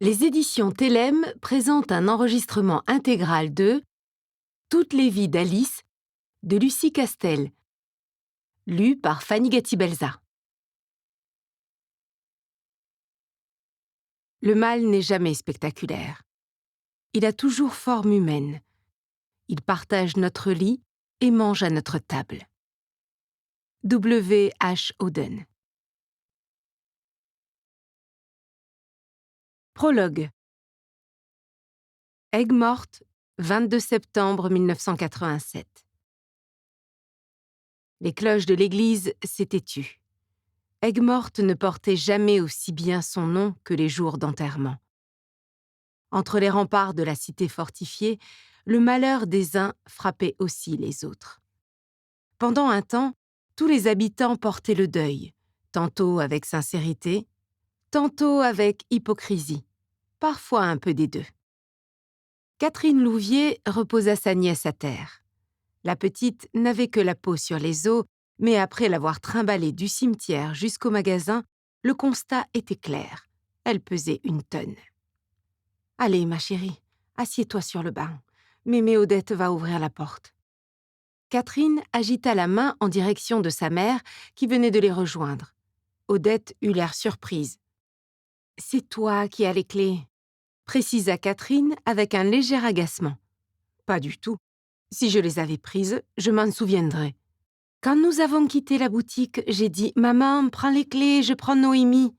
Les éditions Télème présentent un enregistrement intégral de Toutes les vies d'Alice de Lucie Castel, lu par Fanny Gatti-Belza. Le mal n'est jamais spectaculaire. Il a toujours forme humaine. Il partage notre lit et mange à notre table. W. H. Auden. Prologue. Aigues-Mortes, 22 septembre 1987. Les cloches de l'église s'étaient tues. Aigues-Mortes ne portait jamais aussi bien son nom que les jours d'enterrement. Entre les remparts de la cité fortifiée, le malheur des uns frappait aussi les autres. Pendant un temps, tous les habitants portaient le deuil, tantôt avec sincérité, tantôt avec hypocrisie, parfois un peu des deux. Catherine Louvier reposa sa nièce à terre. La petite n'avait que la peau sur les os, mais après l'avoir trimballée du cimetière jusqu'au magasin, le constat était clair. Elle pesait 1 tonne. « Allez, ma chérie, assieds-toi sur le banc. Mémé Odette va ouvrir la porte. » Catherine agita la main en direction de sa mère qui venait de les rejoindre. Odette eut l'air surprise. « C'est toi qui as les clés », précisa Catherine avec un léger agacement. « Pas du tout. Si je les avais prises, je m'en souviendrais. Quand nous avons quitté la boutique, j'ai dit « Maman, prends les clés, je prends Noémie ».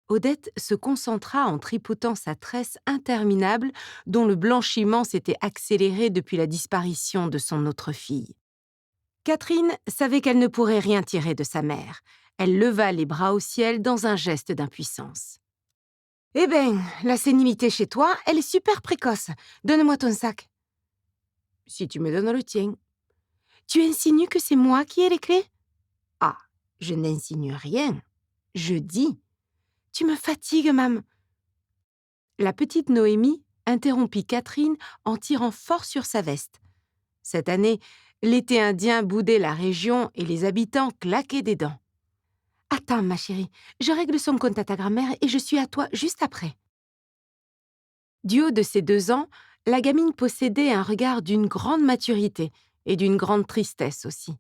Odette se concentra en tripotant sa tresse interminable dont le blanchiment s'était accéléré depuis la disparition de son autre fille. Catherine savait qu'elle ne pourrait rien tirer de sa mère. Elle leva les bras au ciel dans un geste d'impuissance. « Eh bien, la sénilité chez toi, elle est super précoce. Donne-moi ton sac. »« Si tu me donnes le tien. »« Tu insinues que c'est moi qui ai les clés ?»« Ah, je n'insinue rien. Je dis. »« Tu me fatigues, mam. » La petite Noémie interrompit Catherine en tirant fort sur sa veste. Cette année, l'été indien boudait la région et les habitants claquaient des dents. « Attends, ma chérie, je règle son compte à ta grand-mère et je suis à toi juste après. » Du haut de ses 2 ans, la gamine possédait un regard d'une grande maturité et d'une grande tristesse aussi.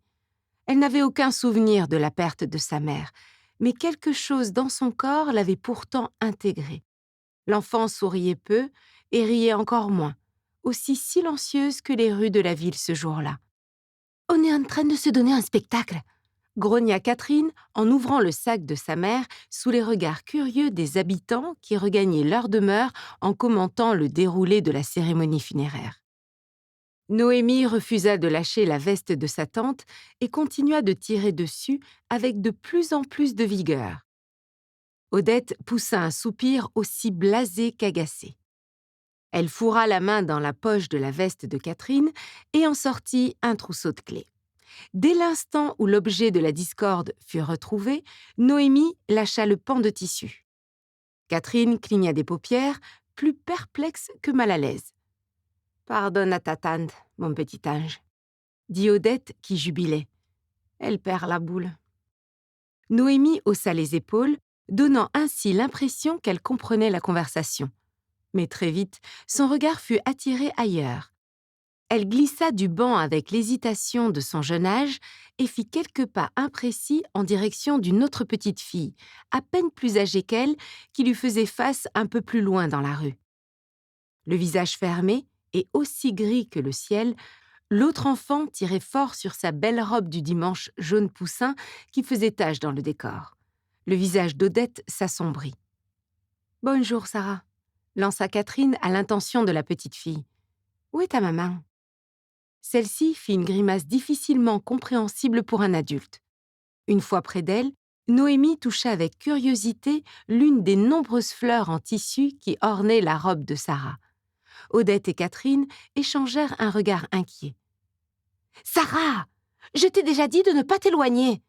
Elle n'avait aucun souvenir de la perte de sa mère, mais quelque chose dans son corps l'avait pourtant intégrée. L'enfant souriait peu et riait encore moins, aussi silencieuse que les rues de la ville ce jour-là. « On est en train de se donner un spectacle !» grogna Catherine en ouvrant le sac de sa mère sous les regards curieux des habitants qui regagnaient leur demeure en commentant le déroulé de la cérémonie funéraire. Noémie refusa de lâcher la veste de sa tante et continua de tirer dessus avec de plus en plus de vigueur. Odette poussa un soupir aussi blasé qu'agacé. Elle fourra la main dans la poche de la veste de Catherine et en sortit un trousseau de clés. Dès l'instant où l'objet de la discorde fut retrouvé, Noémie lâcha le pan de tissu. Catherine cligna des paupières, plus perplexe que mal à l'aise. « Pardonne à ta tante, mon petit ange », dit Odette qui jubilait. Elle perd la boule. Noémie haussa les épaules, donnant ainsi l'impression qu'elle comprenait la conversation. Mais très vite, son regard fut attiré ailleurs. Elle glissa du banc avec l'hésitation de son jeune âge et fit quelques pas imprécis en direction d'une autre petite fille, à peine plus âgée qu'elle, qui lui faisait face un peu plus loin dans la rue. Le visage fermé et aussi gris que le ciel, l'autre enfant tirait fort sur sa belle robe du dimanche jaune poussin qui faisait tache dans le décor. Le visage d'Odette s'assombrit. « Bonjour, Sarah », lança Catherine à l'intention de la petite fille. « Où est ta maman ?» Celle-ci fit une grimace difficilement compréhensible pour un adulte. Une fois près d'elle, Noémie toucha avec curiosité l'une des nombreuses fleurs en tissu qui ornaient la robe de Sarah. Odette et Catherine échangèrent un regard inquiet. « Sarah, je t'ai déjà dit de ne pas t'éloigner !»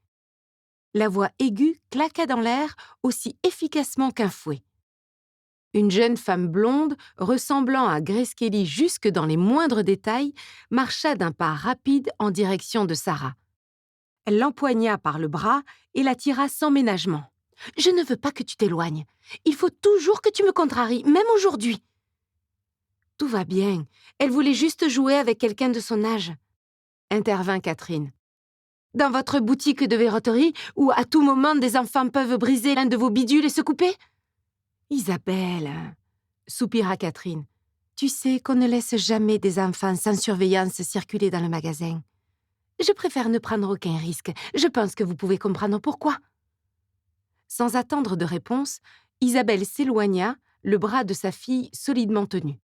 La voix aiguë claqua dans l'air aussi efficacement qu'un fouet. Une jeune femme blonde, ressemblant à Grace Kelly jusque dans les moindres détails, marcha d'un pas rapide en direction de Sarah. Elle l'empoigna par le bras et la tira sans ménagement. Je ne veux pas que tu t'éloignes. Il faut toujours que tu me contraries, même aujourd'hui. » Tout va bien. Elle voulait juste jouer avec quelqu'un de son âge, intervint Catherine. Dans votre boutique de verroterie, où à tout moment des enfants peuvent briser l'un de vos bidules et se couper? Isabelle, soupira Catherine, tu sais qu'on ne laisse jamais des enfants sans surveillance circuler dans le magasin. Je préfère ne prendre aucun risque. Je pense que vous pouvez comprendre pourquoi. Sans attendre de réponse, Isabelle s'éloigna, le bras de sa fille solidement tenu.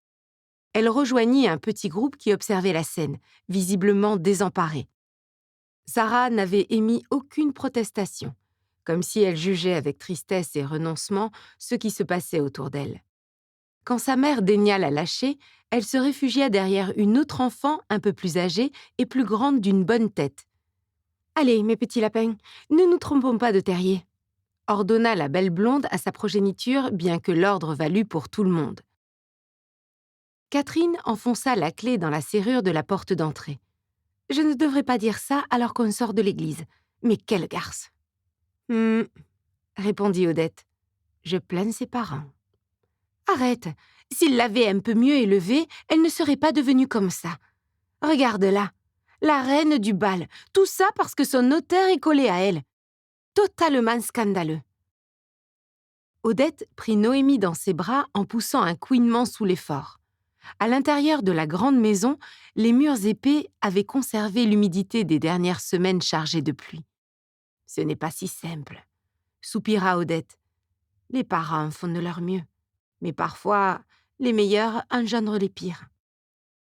Elle rejoignit un petit groupe qui observait la scène, visiblement désemparé. Sarah n'avait émis aucune protestation, comme si elle jugeait avec tristesse et renoncement ce qui se passait autour d'elle. Quand sa mère daigna la lâcher, elle se réfugia derrière une autre enfant un peu plus âgée et plus grande d'une bonne tête. « Allez, mes petits lapins, ne nous trompons pas de terrier », ordonna la belle blonde à sa progéniture, bien que l'ordre valût pour tout le monde. Catherine enfonça la clé dans la serrure de la porte d'entrée. « Je ne devrais pas dire ça alors qu'on sort de l'église. Mais quelle garce !»« répondit Odette. « Je plains ses parents. »« Arrête, s'il l'avait un peu mieux élevée, elle ne serait pas devenue comme ça. Regarde-la, la reine du bal, tout ça parce que son notaire est collé à elle. Totalement scandaleux. » Odette prit Noémie dans ses bras en poussant un couinement sous l'effort. À l'intérieur de la grande maison, les murs épais avaient conservé l'humidité des dernières semaines chargées de pluie. « Ce n'est pas si simple, » soupira Odette. « Les parents font de leur mieux, mais parfois, les meilleurs engendrent les pires.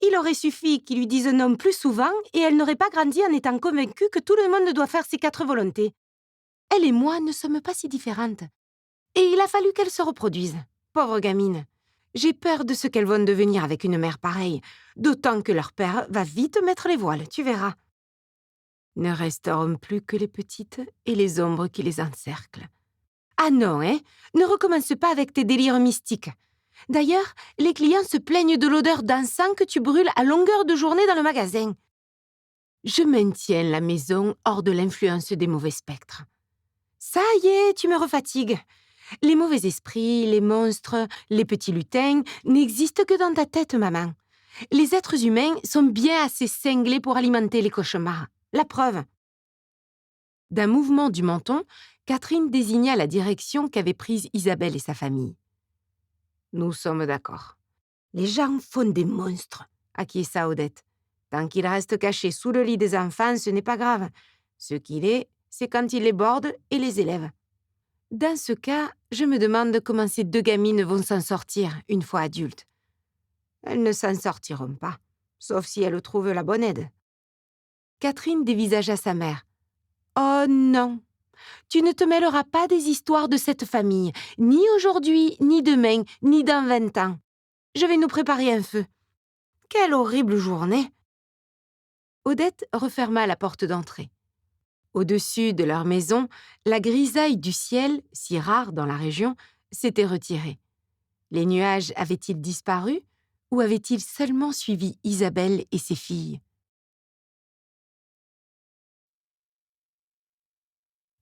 Il aurait suffi qu'ils lui disent non plus souvent et elle n'aurait pas grandi en étant convaincue que tout le monde doit faire ses 4 volontés. Elle et moi ne sommes pas si différentes. Et il a fallu qu'elle se reproduise. Pauvre gamine. J'ai peur de ce qu'elles vont devenir avec une mère pareille, d'autant que leur père va vite mettre les voiles, tu verras. Ne resteront plus que les petites et les ombres qui les encerclent. Ah non, hein? Ne recommence pas avec tes délires mystiques. D'ailleurs, les clients se plaignent de l'odeur d'encens que tu brûles à longueur de journée dans le magasin. Je maintiens la maison hors de l'influence des mauvais spectres. Ça y est, tu me refatigues. Les mauvais esprits, les monstres, les petits lutins n'existent que dans ta tête, maman. Les êtres humains sont bien assez cinglés pour alimenter les cauchemars. La preuve. D'un mouvement du menton, Catherine désigna la direction qu'avaient prise Isabelle et sa famille. « Nous sommes d'accord. Les gens font des monstres, » acquiesça Odette. « Tant qu'il reste caché sous le lit des enfants, ce n'est pas grave. Ce qu'il est, c'est quand il les borde et les élève. Dans ce cas, je me demande comment ces 2 gamines vont s'en sortir une fois adultes. Elles ne s'en sortiront pas, sauf si elles trouvent la bonne aide. » Catherine dévisagea sa mère. « Oh non, tu ne te mêleras pas des histoires de cette famille, ni aujourd'hui, ni demain, ni dans 20 ans. Je vais nous préparer un feu. Quelle horrible journée !» Odette referma la porte d'entrée. Au-dessus de leur maison, la grisaille du ciel, si rare dans la région, s'était retirée. Les nuages avaient-ils disparu ou avaient-ils seulement suivi Isabelle et ses filles?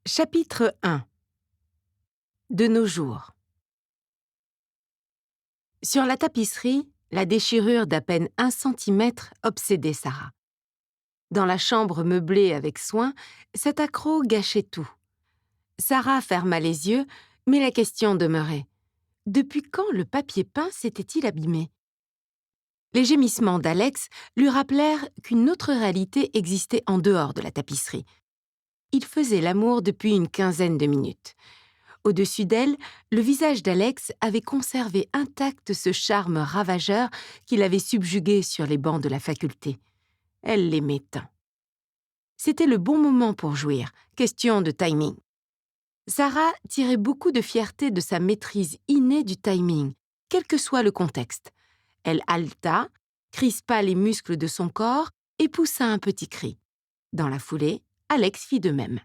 Chapitre 1. De nos jours. Sur la tapisserie, la déchirure d'à peine 1 centimètre obsédait Sarah. Dans la chambre meublée avec soin, cet accroc gâchait tout. Sarah ferma les yeux, mais la question demeurait. Depuis quand le papier peint s'était-il abîmé? Les gémissements d'Alex lui rappelèrent qu'une autre réalité existait en dehors de la tapisserie. Il faisait l'amour depuis une quinzaine de minutes. Au-dessus d'elle, le visage d'Alex avait conservé intact ce charme ravageur qui l'avait subjugué sur les bancs de la faculté. Elle l'aimait tant. C'était le bon moment pour jouir, question de timing. Sarah tirait beaucoup de fierté de sa maîtrise innée du timing, quel que soit le contexte. Elle haleta, crispa les muscles de son corps et poussa un petit cri. Dans la foulée, Alex fit de même.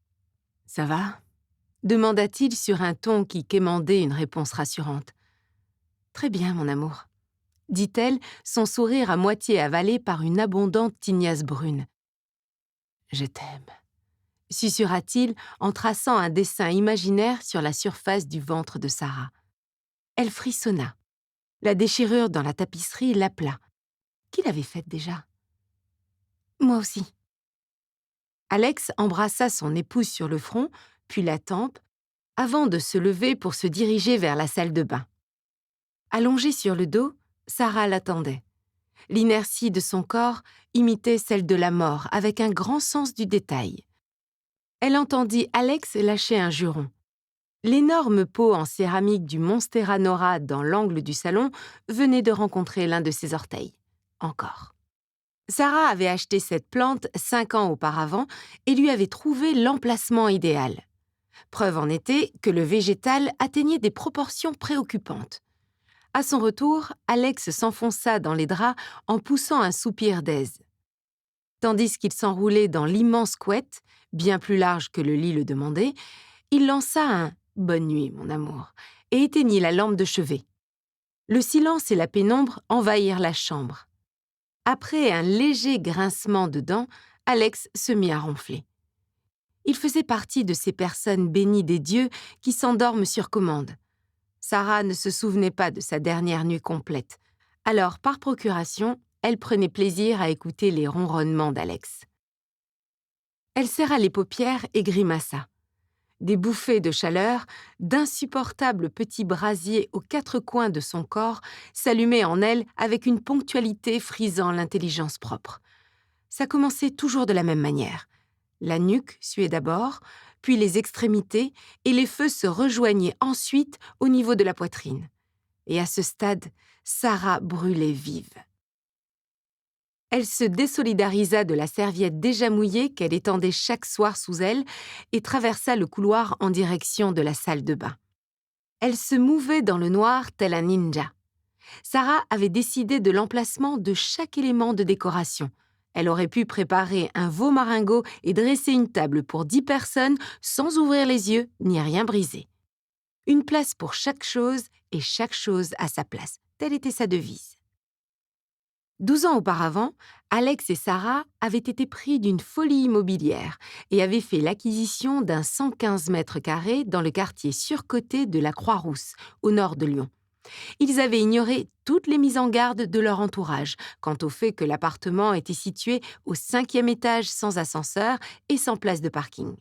« Ça va ?» demanda-t-il sur un ton qui quémandait une réponse rassurante. « Très bien, mon amour, » dit-elle, son sourire à moitié avalé par une abondante tignasse brune. « Je t'aime, » susurra-t-il en traçant un dessin imaginaire sur la surface du ventre de Sarah. Elle frissonna. La déchirure dans la tapisserie l'appela. Qui l'avait faite déjà? Moi aussi. Alex embrassa son épouse sur le front, puis la tempe, avant de se lever pour se diriger vers la salle de bain. Allongée sur le dos, Sarah l'attendait. L'inertie de son corps imitait celle de la mort avec un grand sens du détail. Elle entendit Alex lâcher un juron. L'énorme pot en céramique du Monstera Nora dans l'angle du salon venait de rencontrer l'un de ses orteils. Encore. Sarah avait acheté cette plante 5 ans auparavant et lui avait trouvé l'emplacement idéal. Preuve en était que le végétal atteignait des proportions préoccupantes. À son retour, Alex s'enfonça dans les draps en poussant un soupir d'aise. Tandis qu'il s'enroulait dans l'immense couette, bien plus large que le lit le demandait, il lança un « Bonne nuit, mon amour » et éteignit la lampe de chevet. Le silence et la pénombre envahirent la chambre. Après un léger grincement de dents, Alex se mit à ronfler. Il faisait partie de ces personnes bénies des dieux qui s'endorment sur commande. Sarah ne se souvenait pas de sa dernière nuit complète. Alors, par procuration, elle prenait plaisir à écouter les ronronnements d'Alex. Elle serra les paupières et grimaça. Des bouffées de chaleur, d'insupportables petits brasiers aux 4 coins de son corps s'allumaient en elle avec une ponctualité frisant l'intelligence propre. Ça commençait toujours de la même manière. La nuque suait d'abord, puis les extrémités, et les feux se rejoignaient ensuite au niveau de la poitrine. Et à ce stade, Sarah brûlait vive. Elle se désolidarisa de la serviette déjà mouillée qu'elle étendait chaque soir sous elle et traversa le couloir en direction de la salle de bain. Elle se mouvait dans le noir tel un ninja. Sarah avait décidé de l'emplacement de chaque élément de décoration. Elle aurait pu préparer un veau maringot et dresser une table pour 10 personnes sans ouvrir les yeux ni rien briser. Une place pour chaque chose et chaque chose à sa place. Telle était sa devise. 12 ans auparavant, Alex et Sarah avaient été pris d'une folie immobilière et avaient fait l'acquisition d'un 115 mètres carrés dans le quartier surcoté de la Croix-Rousse, au nord de Lyon. Ils avaient ignoré toutes les mises en garde de leur entourage quant au fait que l'appartement était situé au 5e étage sans ascenseur et sans place de parking.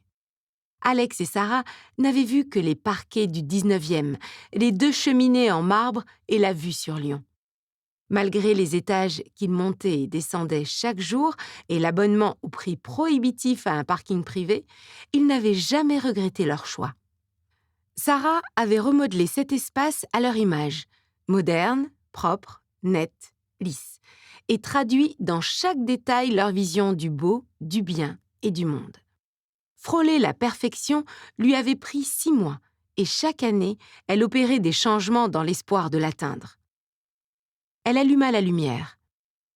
Alex et Sarah n'avaient vu que les parquets du 19e, les 2 cheminées en marbre et la vue sur Lyon. Malgré les étages qu'ils montaient et descendaient chaque jour et l'abonnement au prix prohibitif à un parking privé, ils n'avaient jamais regretté leur choix. Sarah avait remodelé cet espace à leur image, moderne, propre, nette, lisse, et traduit dans chaque détail leur vision du beau, du bien et du monde. Frôler la perfection lui avait pris 6 mois, et chaque année, elle opérait des changements dans l'espoir de l'atteindre. Elle alluma la lumière.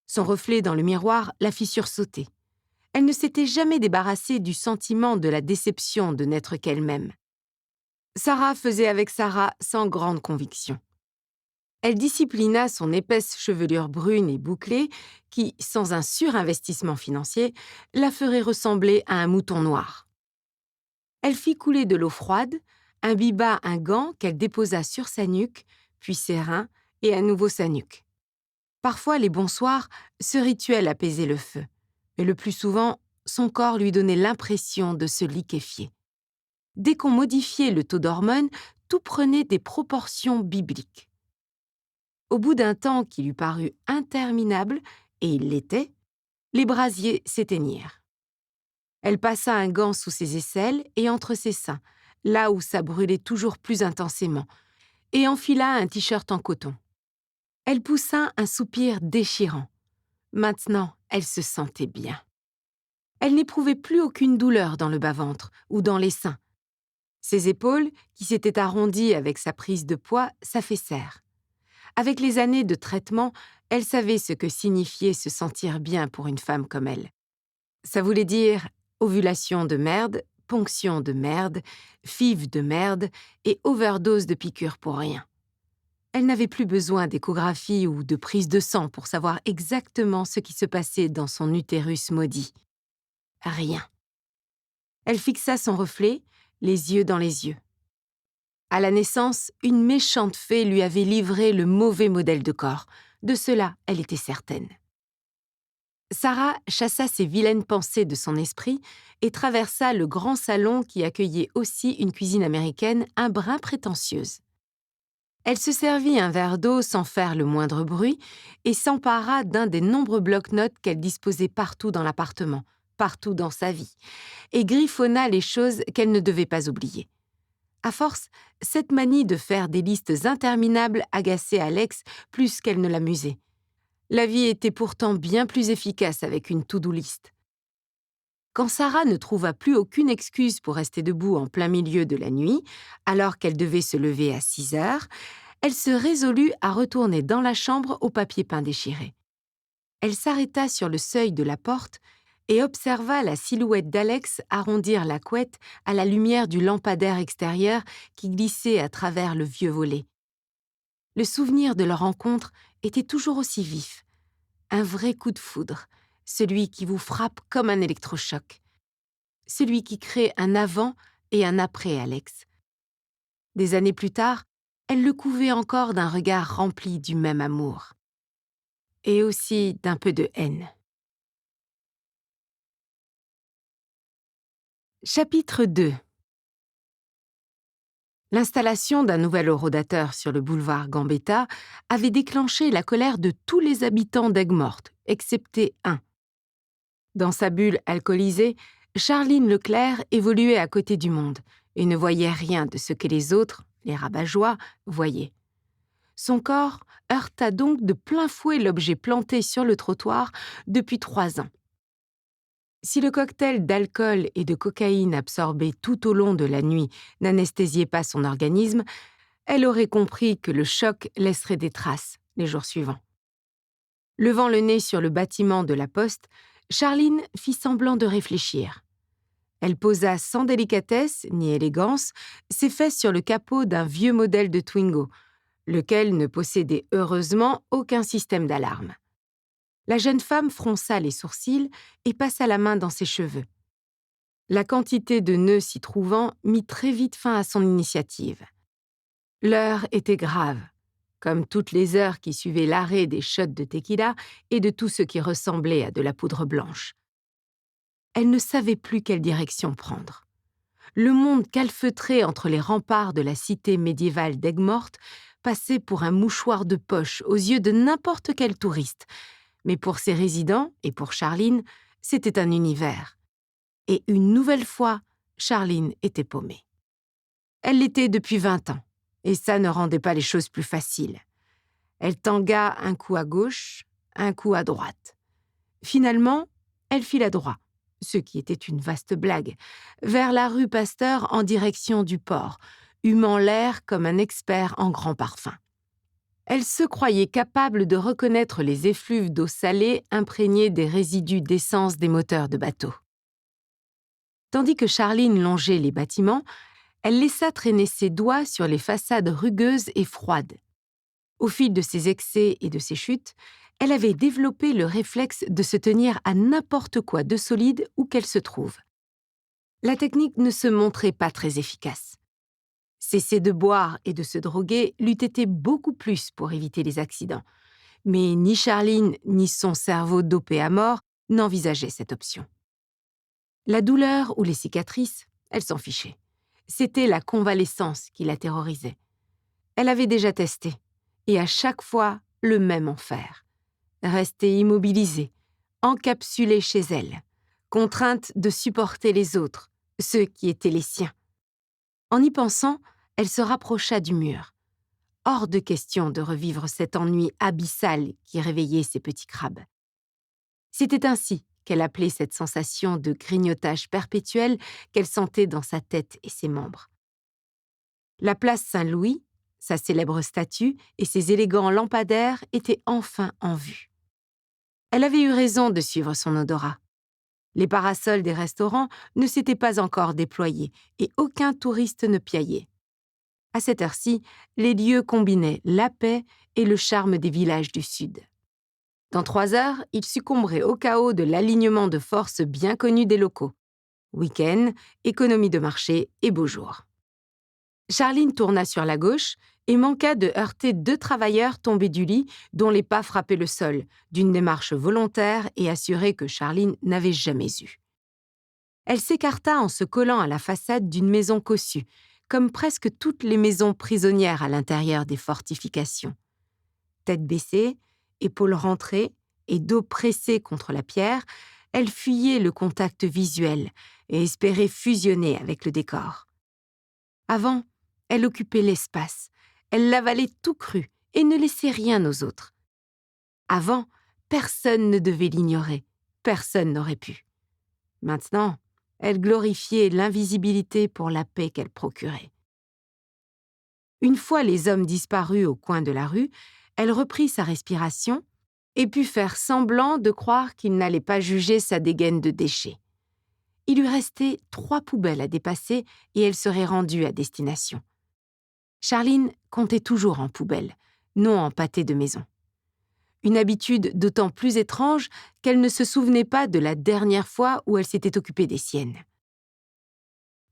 Son reflet dans le miroir la fit sursauter. Elle ne s'était jamais débarrassée du sentiment de la déception de n'être qu'elle-même. Sarah faisait avec Sarah sans grande conviction. Elle disciplina son épaisse chevelure brune et bouclée qui, sans un surinvestissement financier, la ferait ressembler à un mouton noir. Elle fit couler de l'eau froide, imbiba un gant qu'elle déposa sur sa nuque, puis ses reins et à nouveau sa nuque. Parfois, les bons soirs, ce rituel apaisait le feu, mais le plus souvent, son corps lui donnait l'impression de se liquéfier. Dès qu'on modifiait le taux d'hormones, tout prenait des proportions bibliques. Au bout d'un temps qui lui parut interminable, et il l'était, les brasiers s'éteignirent. Elle passa un gant sous ses aisselles et entre ses seins, là où ça brûlait toujours plus intensément, et enfila un t-shirt en coton. Elle poussa un soupir déchirant. Maintenant, elle se sentait bien. Elle n'éprouvait plus aucune douleur dans le bas-ventre ou dans les seins. Ses épaules, qui s'étaient arrondies avec sa prise de poids, s'affaissèrent. Avec les années de traitement, elle savait ce que signifiait se sentir bien pour une femme comme elle. Ça voulait dire ovulation de merde, ponction de merde, FIV de merde et overdose de piqûres pour rien. Elle n'avait plus besoin d'échographie ou de prise de sang pour savoir exactement ce qui se passait dans son utérus maudit. Rien. Elle fixa son reflet, les yeux dans les yeux. À la naissance, une méchante fée lui avait livré le mauvais modèle de corps. De cela, elle était certaine. Sarah chassa ces vilaines pensées de son esprit et traversa le grand salon qui accueillait aussi une cuisine américaine un brin prétentieuse. Elle se servit un verre d'eau sans faire le moindre bruit et s'empara d'un des nombreux blocs-notes qu'elle disposait partout dans l'appartement, partout dans sa vie, et griffonna les choses qu'elle ne devait pas oublier. À force, cette manie de faire des listes interminables agaçait Alex plus qu'elle ne l'amusait. La vie était pourtant bien plus efficace avec une to-do list. Quand Sarah ne trouva plus aucune excuse pour rester debout en plein milieu de la nuit, alors qu'elle devait se lever à 6 heures, elle se résolut à retourner dans la chambre au papier peint déchiré. Elle s'arrêta sur le seuil de la porte et observa la silhouette d'Alex arrondir la couette à la lumière du lampadaire extérieur qui glissait à travers le vieux volet. Le souvenir de leur rencontre était toujours aussi vif. Un vrai coup de foudre, celui qui vous frappe comme un électrochoc. Celui qui crée un avant et un après Alex. Des années plus tard, elle le couvait encore d'un regard rempli du même amour. Et aussi d'un peu de haine. Chapitre 2. L'installation d'un nouvel horodateur sur le boulevard Gambetta avait déclenché la colère de tous les habitants d'Aigues-Mortes, excepté un. Dans sa bulle alcoolisée, Charline Leclerc évoluait à côté du monde et ne voyait rien de ce que les autres, les rabat-joie, voyaient. Son corps heurta donc de plein fouet l'objet planté sur le trottoir depuis 3 ans. Si le cocktail d'alcool et de cocaïne absorbé tout au long de la nuit n'anesthésiait pas son organisme, elle aurait compris que le choc laisserait des traces les jours suivants. Levant le nez sur le bâtiment de la poste, Charline fit semblant de réfléchir. Elle posa sans délicatesse ni élégance ses fesses sur le capot d'un vieux modèle de Twingo, lequel ne possédait heureusement aucun système d'alarme. La jeune femme fronça les sourcils et passa la main dans ses cheveux. La quantité de nœuds s'y trouvant mit très vite fin à son initiative. L'heure était grave, comme toutes les heures qui suivaient l'arrêt des shots de tequila et de tout ce qui ressemblait à de la poudre blanche. Elle ne savait plus quelle direction prendre. Le monde calfeutré entre les remparts de la cité médiévale d'Aigues-Mortes passait pour un mouchoir de poche aux yeux de n'importe quel touriste, mais pour ses résidents et pour Charline, c'était un univers. Et une nouvelle fois, Charline était paumée. Elle l'était depuis 20 ans, et ça ne rendait pas les choses plus faciles. Elle tangua un coup à gauche, un coup à droite. Finalement, elle fila droit, ce qui était une vaste blague, vers la rue Pasteur en direction du port, humant l'air comme un expert en grands parfums. Elle se croyait capable de reconnaître les effluves d'eau salée imprégnés des résidus d'essence des moteurs de bateaux. Tandis que Charline longeait les bâtiments, elle laissa traîner ses doigts sur les façades rugueuses et froides. Au fil de ses excès et de ses chutes, elle avait développé le réflexe de se tenir à n'importe quoi de solide où qu'elle se trouve. La technique ne se montrait pas très efficace. Cesser de boire et de se droguer l'eût été beaucoup plus pour éviter les accidents. Mais ni Charline ni son cerveau dopé à mort n'envisageaient cette option. La douleur ou les cicatrices, elle s'en fichait. C'était la convalescence qui la terrorisait. Elle avait déjà testé, et à chaque fois, le même enfer. Rester immobilisée, encapsulée chez elle, contrainte de supporter les autres, ceux qui étaient les siens. En y pensant, elle se rapprocha du mur. Hors de question de revivre cet ennui abyssal qui réveillait ses petits crabes. C'était ainsi qu'elle appelait cette sensation de grignotage perpétuel qu'elle sentait dans sa tête et ses membres. La place Saint-Louis, sa célèbre statue et ses élégants lampadaires étaient enfin en vue. Elle avait eu raison de suivre son odorat. Les parasols des restaurants ne s'étaient pas encore déployés et aucun touriste ne piaillait. À cette heure-ci, les lieux combinaient la paix et le charme des villages du Sud. Dans 3 heures, ils succomberaient au chaos de l'alignement de forces bien connu des locaux. Week-end, économie de marché et beau jour. Charline tourna sur la gauche et manqua de heurter 2 travailleurs tombés du lit dont les pas frappaient le sol, d'une démarche volontaire et assurée que Charline n'avait jamais eue. Elle s'écarta en se collant à la façade d'une maison cossue, comme presque toutes les maisons prisonnières à l'intérieur des fortifications. Tête baissée, épaules rentrées et dos pressé contre la pierre, elle fuyait le contact visuel et espérait fusionner avec le décor. Avant, elle occupait l'espace, elle l'avalait tout cru et ne laissait rien aux autres. Avant, personne ne devait l'ignorer, personne n'aurait pu. Maintenant, elle glorifiait l'invisibilité pour la paix qu'elle procurait. Une fois les hommes disparus au coin de la rue, elle reprit sa respiration et put faire semblant de croire qu'il n'allait pas juger sa dégaine de déchets. Il lui restait 3 poubelles à dépasser et elle serait rendue à destination. Charline comptait toujours en poubelles, non en pâté de maison. Une habitude d'autant plus étrange qu'elle ne se souvenait pas de la dernière fois où elle s'était occupée des siennes.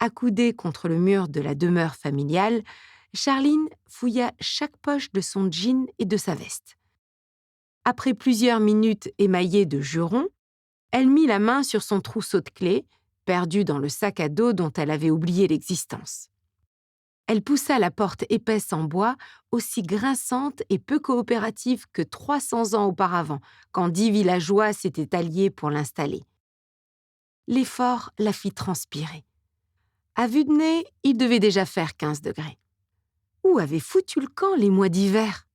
Accoudée contre le mur de la demeure familiale, Charline fouilla chaque poche de son jean et de sa veste. Après plusieurs minutes émaillées de jurons, elle mit la main sur son trousseau de clés, perdu dans le sac à dos dont elle avait oublié l'existence. Elle poussa la porte épaisse en bois, aussi grinçante et peu coopérative que 300 ans auparavant, quand 10 villageois s'étaient alliés pour l'installer. L'effort la fit transpirer. À vue de nez, il devait déjà faire 15 degrés. Où avaient foutu le camp les mois d'hiver?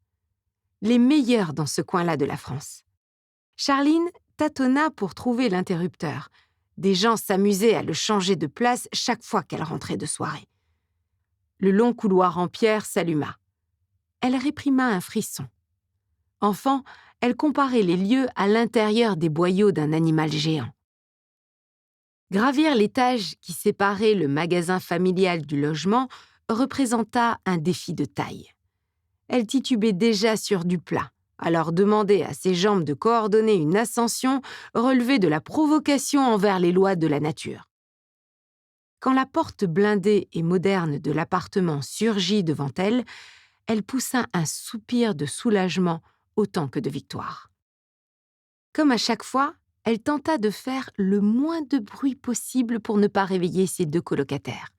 Les meilleurs dans ce coin-là de la France. Charline tâtonna pour trouver l'interrupteur. Des gens s'amusaient à le changer de place chaque fois qu'elle rentrait de soirée. Le long couloir en pierre s'alluma. Elle réprima un frisson. Enfant, elle comparait les lieux à l'intérieur des boyaux d'un animal géant. Gravir l'étage qui séparait le magasin familial du logement représenta un défi de taille. Elle titubait déjà sur du plat, alors demander à ses jambes de coordonner une ascension relevait de la provocation envers les lois de la nature. Quand la porte blindée et moderne de l'appartement surgit devant elle, elle poussa un soupir de soulagement autant que de victoire. Comme à chaque fois, elle tenta de faire le moins de bruit possible pour ne pas réveiller ses 2 colocataires,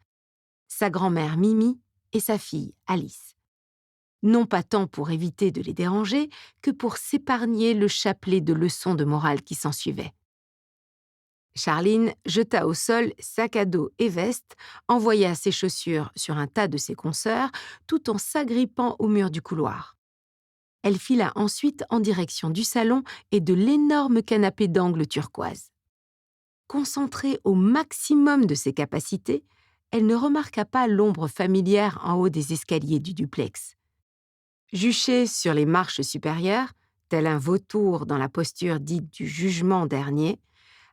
sa grand-mère Mimi et sa fille Alice. Non pas tant pour éviter de les déranger que pour s'épargner le chapelet de leçons de morale qui s'ensuivait. Charline jeta au sol sac à dos et veste, envoya ses chaussures sur un tas de ses consoeurs, tout en s'agrippant au mur du couloir. Elle fila ensuite en direction du salon et de l'énorme canapé d'angle turquoise. Concentrée au maximum de ses capacités, elle ne remarqua pas l'ombre familière en haut des escaliers du duplex. Juchée sur les marches supérieures, tel un vautour dans la posture dite du jugement dernier,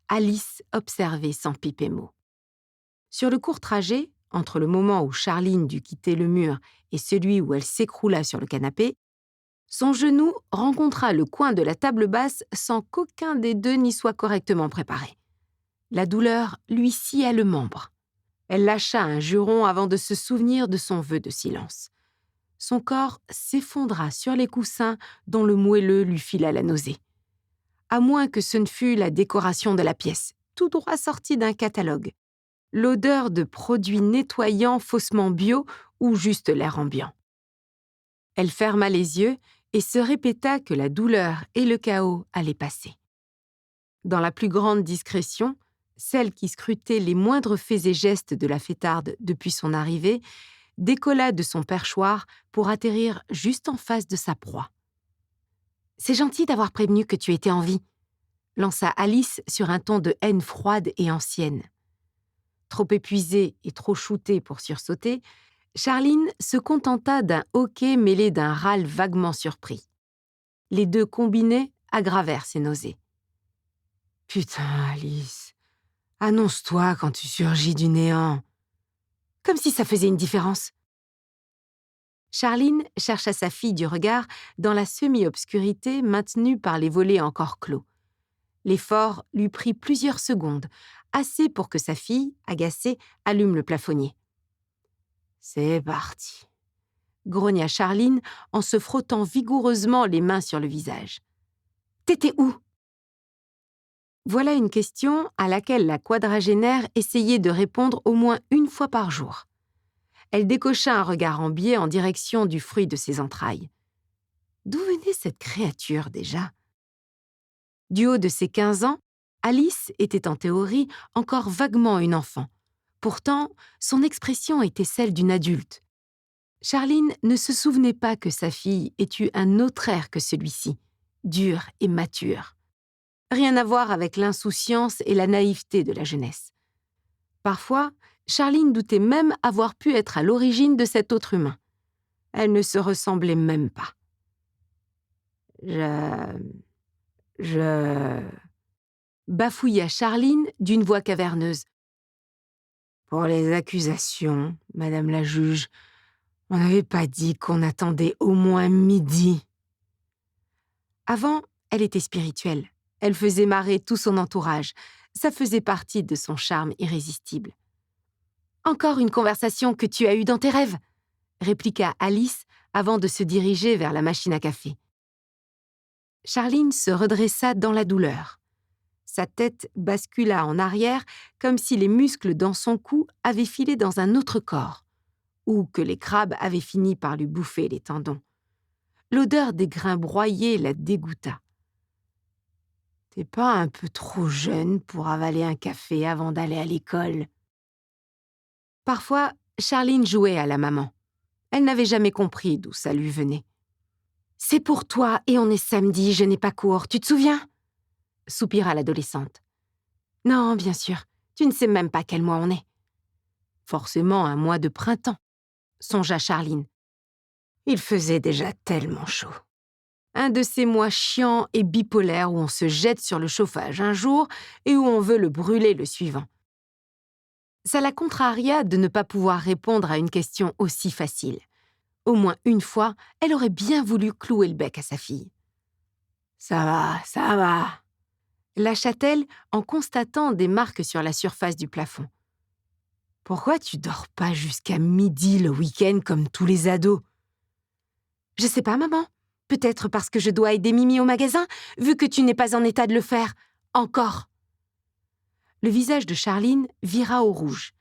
Alice observait sans piper mot. Sur le court trajet, entre le moment où Charline dut quitter le mur et celui où elle s'écroula sur le canapé, son genou rencontra le coin de la table basse sans qu'aucun des 2 n'y soit correctement préparé. La douleur lui scia le membre. Elle lâcha un juron avant de se souvenir de son vœu de silence. Son corps s'effondra sur les coussins dont le moelleux lui fila la nausée. À moins que ce ne fût la décoration de la pièce, tout droit sortie d'un catalogue, l'odeur de produits nettoyants faussement bio ou juste l'air ambiant. Elle ferma les yeux et se répéta que la douleur et le chaos allaient passer. Dans la plus grande discrétion, celle qui scrutait les moindres faits et gestes de la fêtarde depuis son arrivée, décolla de son perchoir pour atterrir juste en face de sa proie. « C'est gentil d'avoir prévenu que tu étais en vie », lança Alice sur un ton de haine froide et ancienne. Trop épuisée et trop shootée pour sursauter, Charline se contenta d'un hoquet mêlé d'un râle vaguement surpris. Les 2 combinés aggravèrent ses nausées. « Putain, Alice, annonce-toi quand tu surgis du néant. » Comme si ça faisait une différence. Charline chercha sa fille du regard dans la semi-obscurité maintenue par les volets encore clos. L'effort lui prit plusieurs secondes assez pour que sa fille, agacée, allume le plafonnier. « C'est parti !» grogna Charline en se frottant vigoureusement les mains sur le visage. « T'étais où ?» Voilà une question à laquelle la quadragénaire essayait de répondre au moins une fois par jour. Elle décocha un regard en biais en direction du fruit de ses entrailles. D'où venait cette créature déjà ? Du haut de ses 15 ans, Alice était en théorie encore vaguement une enfant. Pourtant, son expression était celle d'une adulte. Charline ne se souvenait pas que sa fille ait eu un autre air que celui-ci, dur et mature. Rien à voir avec l'insouciance et la naïveté de la jeunesse. Parfois, Charline doutait même avoir pu être à l'origine de cet autre humain. Elle ne se ressemblait même pas. Je... bafouilla Charline d'une voix caverneuse. Pour les accusations, Madame la juge, on n'avait pas dit qu'on attendait au moins midi. Avant, elle était spirituelle. Elle faisait marrer tout son entourage. Ça faisait partie de son charme irrésistible. « Encore une conversation que tu as eue dans tes rêves !» répliqua Alice avant de se diriger vers la machine à café. Charline se redressa dans la douleur. Sa tête bascula en arrière comme si les muscles dans son cou avaient filé dans un autre corps, ou que les crabes avaient fini par lui bouffer les tendons. L'odeur des grains broyés la dégoûta. « T'es pas un peu trop jeune pour avaler un café avant d'aller à l'école ?» Parfois, Charline jouait à la maman. Elle n'avait jamais compris d'où ça lui venait. « C'est pour toi et on est samedi, je n'ai pas cours, tu te souviens ?» soupira l'adolescente. « Non, bien sûr, tu ne sais même pas quel mois on est. »« Forcément un mois de printemps, » songea Charline. Il faisait déjà tellement chaud. Un de ces mois chiants et bipolaires où on se jette sur le chauffage un jour et où on veut le brûler le suivant. Ça la contraria de ne pas pouvoir répondre à une question aussi facile. Au moins une fois, elle aurait bien voulu clouer le bec à sa fille. « Ça va », lâcha-t-elle en constatant des marques sur la surface du plafond. « Pourquoi tu dors pas jusqu'à midi le week-end comme tous les ados ?»« Je sais pas, maman. Peut-être parce que je dois aider Mimi au magasin, vu que tu n'es pas en état de le faire. Encore. » Le visage de Charline vira au rouge.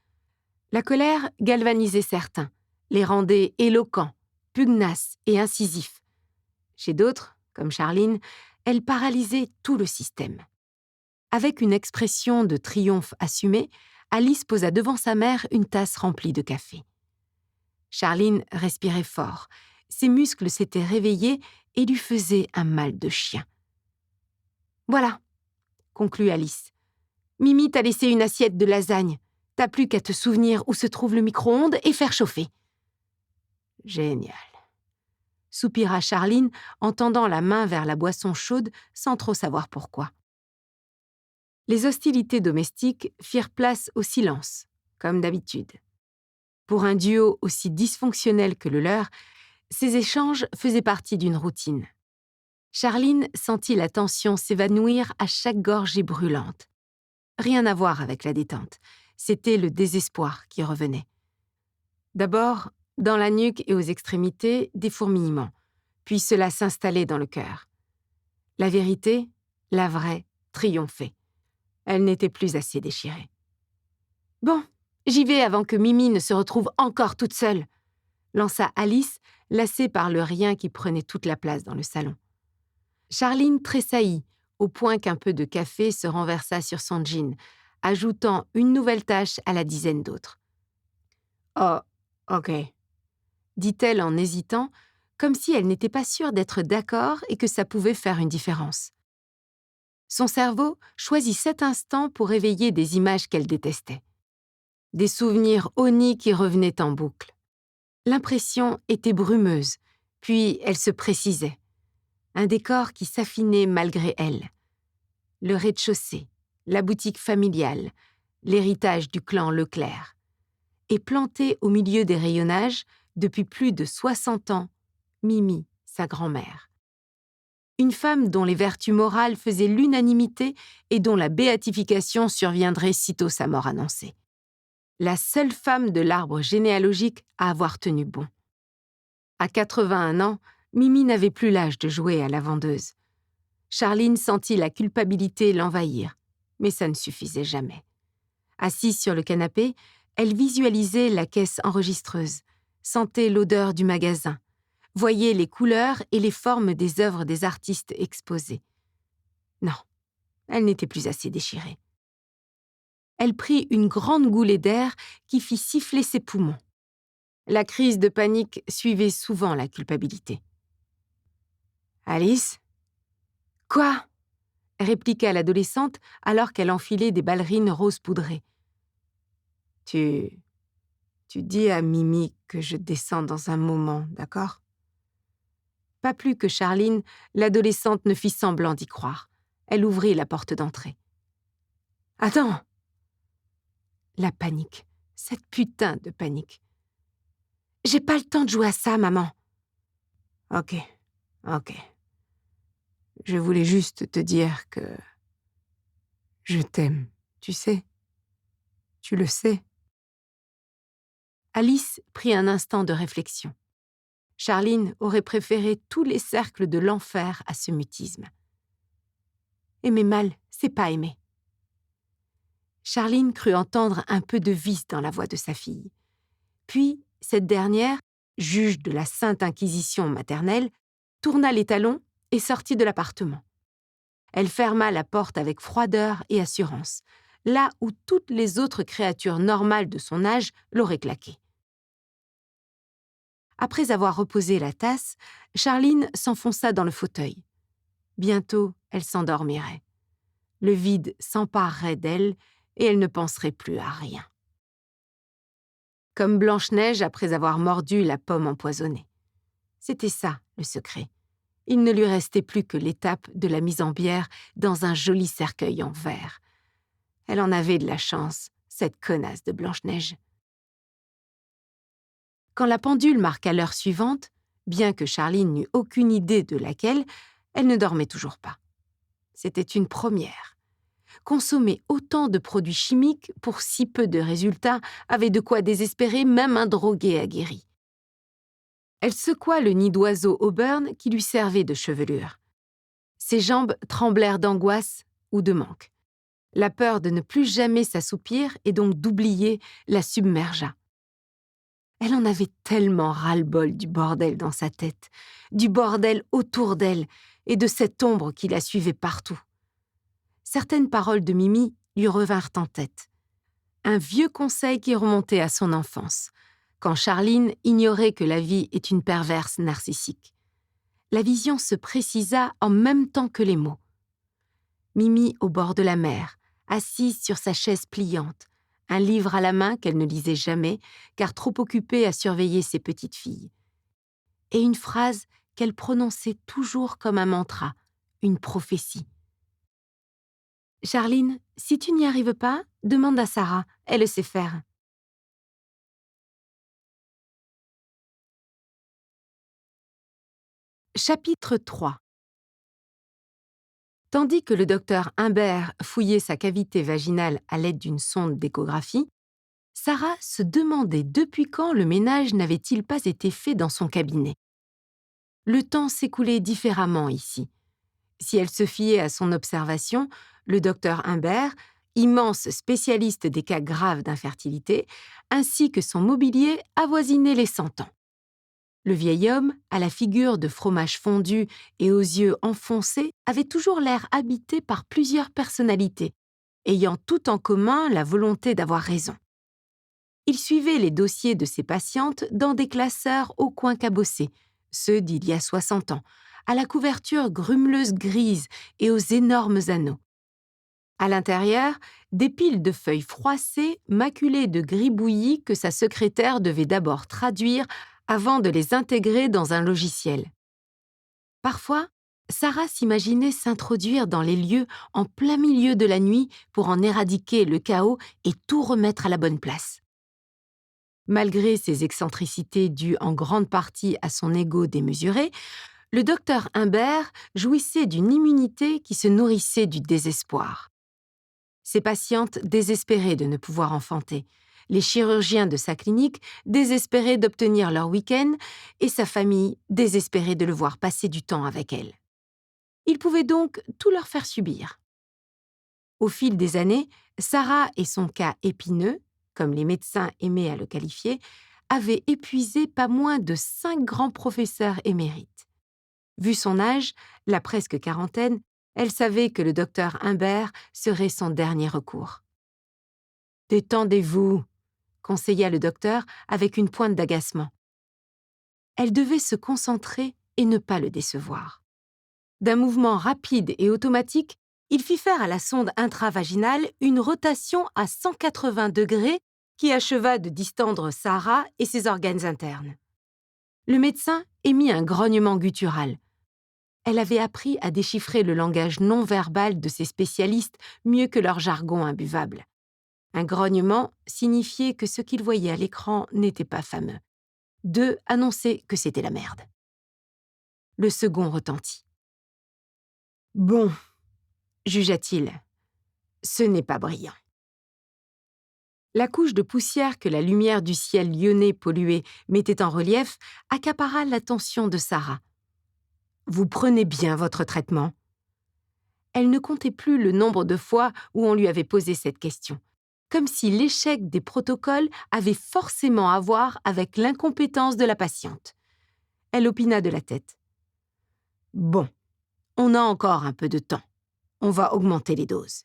La colère galvanisait certains, les rendait éloquents, pugnaces et incisifs. Chez d'autres, comme Charline, elle paralysait tout le système. Avec une expression de triomphe assumée, Alice posa devant sa mère une tasse remplie de café. Charline respirait fort. Ses muscles s'étaient réveillés et lui faisaient un mal de chien. « Voilà, » conclut Alice. « Mimi t'a laissé une assiette de lasagne. T'as plus qu'à te souvenir où se trouve le micro-ondes et faire chauffer. » « Génial », soupira Charline en tendant la main vers la boisson chaude sans trop savoir pourquoi. Les hostilités domestiques firent place au silence, comme d'habitude. Pour un duo aussi dysfonctionnel que le leur, ces échanges faisaient partie d'une routine. Charline sentit la tension s'évanouir à chaque gorgée brûlante. Rien à voir avec la détente, c'était le désespoir qui revenait. D'abord, dans la nuque et aux extrémités, des fourmillements, puis cela s'installait dans le cœur. La vérité, la vraie, triomphait. Elle n'était plus assez déchirée. « Bon, j'y vais avant que Mimi ne se retrouve encore toute seule », lança Alice, lassée par le rien qui prenait toute la place dans le salon. Charline tressaillit, au point qu'un peu de café se renversa sur son jean, ajoutant une nouvelle tache à la dizaine d'autres. « Oh, ok », dit-elle en hésitant, comme si elle n'était pas sûre d'être d'accord et que ça pouvait faire une différence. Son cerveau choisit cet instant pour éveiller des images qu'elle détestait. Des souvenirs honnis qui revenaient en boucle. L'impression était brumeuse, puis elle se précisait. Un décor qui s'affinait malgré elle. Le rez-de-chaussée, la boutique familiale, l'héritage du clan Leclerc. Et plantée au milieu des rayonnages, depuis plus de 60 ans, Mimi, sa grand-mère. une femme dont les vertus morales faisaient l'unanimité et dont la béatification surviendrait sitôt sa mort annoncée. La seule femme de l'arbre généalogique à avoir tenu bon. À 81 ans, Mimi n'avait plus l'âge de jouer à la vendeuse. Charline sentit la culpabilité l'envahir, mais ça ne suffisait jamais. Assise sur le canapé, elle visualisait la caisse enregistreuse, sentait l'odeur du magasin, voyait les couleurs et les formes des œuvres des artistes exposées. Non, elle n'était plus assez déchirée. Elle prit une grande goulée d'air qui fit siffler ses poumons. La crise de panique suivait souvent la culpabilité. « Alice ?»« Quoi ?» répliqua l'adolescente alors qu'elle enfilait des ballerines rose poudrées. « Tu dis à Mimi que je descends dans un moment, d'accord ?» Pas plus que Charline, l'adolescente ne fit semblant d'y croire. Elle ouvrit la porte d'entrée. « Attends !» La panique. Cette putain de panique. « J'ai pas le temps de jouer à ça, maman. » Ok. Je voulais juste te dire que je t'aime, tu sais. Tu le sais. Alice prit un instant de réflexion. Charline aurait préféré tous les cercles de l'enfer à ce mutisme. Aimer mal, c'est pas aimer. Charline crut entendre un peu de vice dans la voix de sa fille. Puis, cette dernière, juge de la sainte inquisition maternelle, tourna les talons et sortit de l'appartement. Elle ferma la porte avec froideur et assurance, là où toutes les autres créatures normales de son âge l'auraient claqué. Après avoir reposé la tasse, Charline s'enfonça dans le fauteuil. Bientôt, elle s'endormirait. Le vide s'emparerait d'elle et elle ne penserait plus à rien. Comme Blanche-Neige après avoir mordu la pomme empoisonnée. C'était ça, le secret. Il ne lui restait plus que l'étape de la mise en bière dans un joli cercueil en verre. Elle en avait de la chance, cette connasse de Blanche-Neige. Quand la pendule marqua l'heure suivante, bien que Charline n'eût aucune idée de laquelle, elle ne dormait toujours pas. C'était une première. Consommer autant de produits chimiques pour si peu de résultats avait de quoi désespérer même un drogué aguerri. Elle secoua le nid d'oiseau Auburn qui lui servait de chevelure. Ses jambes tremblèrent d'angoisse ou de manque. La peur de ne plus jamais s'assoupir et donc d'oublier la submergea. Elle en avait tellement ras-le-bol du bordel dans sa tête, du bordel autour d'elle et de cette ombre qui la suivait partout. Certaines paroles de Mimi lui revinrent en tête. Un vieux conseil qui remontait à son enfance, quand Charline ignorait que la vie est une perverse narcissique. La vision se précisa en même temps que les mots. Mimi au bord de la mer, assise sur sa chaise pliante, un livre à la main qu'elle ne lisait jamais, car trop occupée à surveiller ses petites filles. Et une phrase qu'elle prononçait toujours comme un mantra, une prophétie. « Charline, si tu n'y arrives pas, demande à Sarah, elle le sait faire. » Chapitre 3. Tandis que le docteur Humbert fouillait sa cavité vaginale à l'aide d'une sonde d'échographie, Sarah se demandait depuis quand le ménage n'avait-il pas été fait dans son cabinet. Le temps s'écoulait différemment ici. Si elle se fiait à son observation, le docteur Humbert, immense spécialiste des cas graves d'infertilité, ainsi que son mobilier avoisinait les 100 ans. Le vieil homme, à la figure de fromage fondu et aux yeux enfoncés, avait toujours l'air habité par plusieurs personnalités, ayant tout en commun la volonté d'avoir raison. Il suivait les dossiers de ses patientes dans des classeurs au coin cabossés, ceux d'il y a 60 ans, à la couverture grumeleuse grise et aux énormes anneaux. À l'intérieur, des piles de feuilles froissées, maculées de gribouillis que sa secrétaire devait d'abord traduire avant de les intégrer dans un logiciel. Parfois, Sarah s'imaginait s'introduire dans les lieux en plein milieu de la nuit pour en éradiquer le chaos et tout remettre à la bonne place. Malgré ses excentricités dues en grande partie à son ego démesuré, le docteur Humbert jouissait d'une immunité qui se nourrissait du désespoir. Ses patientes désespéraient de ne pouvoir enfanter, les chirurgiens de sa clinique désespéraient d'obtenir leur week-end et sa famille désespérait de le voir passer du temps avec elle. Il pouvait donc tout leur faire subir. Au fil des années, Sarah et son cas épineux, comme les médecins aimaient à le qualifier, avaient épuisé pas moins de 5 grands professeurs émérites. Vu son âge, la presque quarantaine, elle savait que le docteur Humbert serait son dernier recours. « Détendez-vous », conseilla le docteur avec une pointe d'agacement. Elle devait se concentrer et ne pas le décevoir. D'un mouvement rapide et automatique, il fit faire à la sonde intravaginale une rotation à 180 degrés qui acheva de distendre Sarah et ses organes internes. Le médecin émit un grognement guttural. Elle avait appris à déchiffrer le langage non verbal de ces spécialistes mieux que leur jargon imbuvable. Un grognement signifiait que ce qu'il voyait à l'écran n'était pas fameux. 2 annonçait que c'était la merde. Le second retentit. « Bon, » jugea-t-il, « ce n'est pas brillant. » La couche de poussière que la lumière du ciel lyonnais pollué mettait en relief accapara l'attention de Sarah. « Vous prenez bien votre traitement ?» Elle ne comptait plus le nombre de fois où on lui avait posé cette question, comme si l'échec des protocoles avait forcément à voir avec l'incompétence de la patiente. Elle opina de la tête. « Bon, on a encore un peu de temps. On va augmenter les doses. »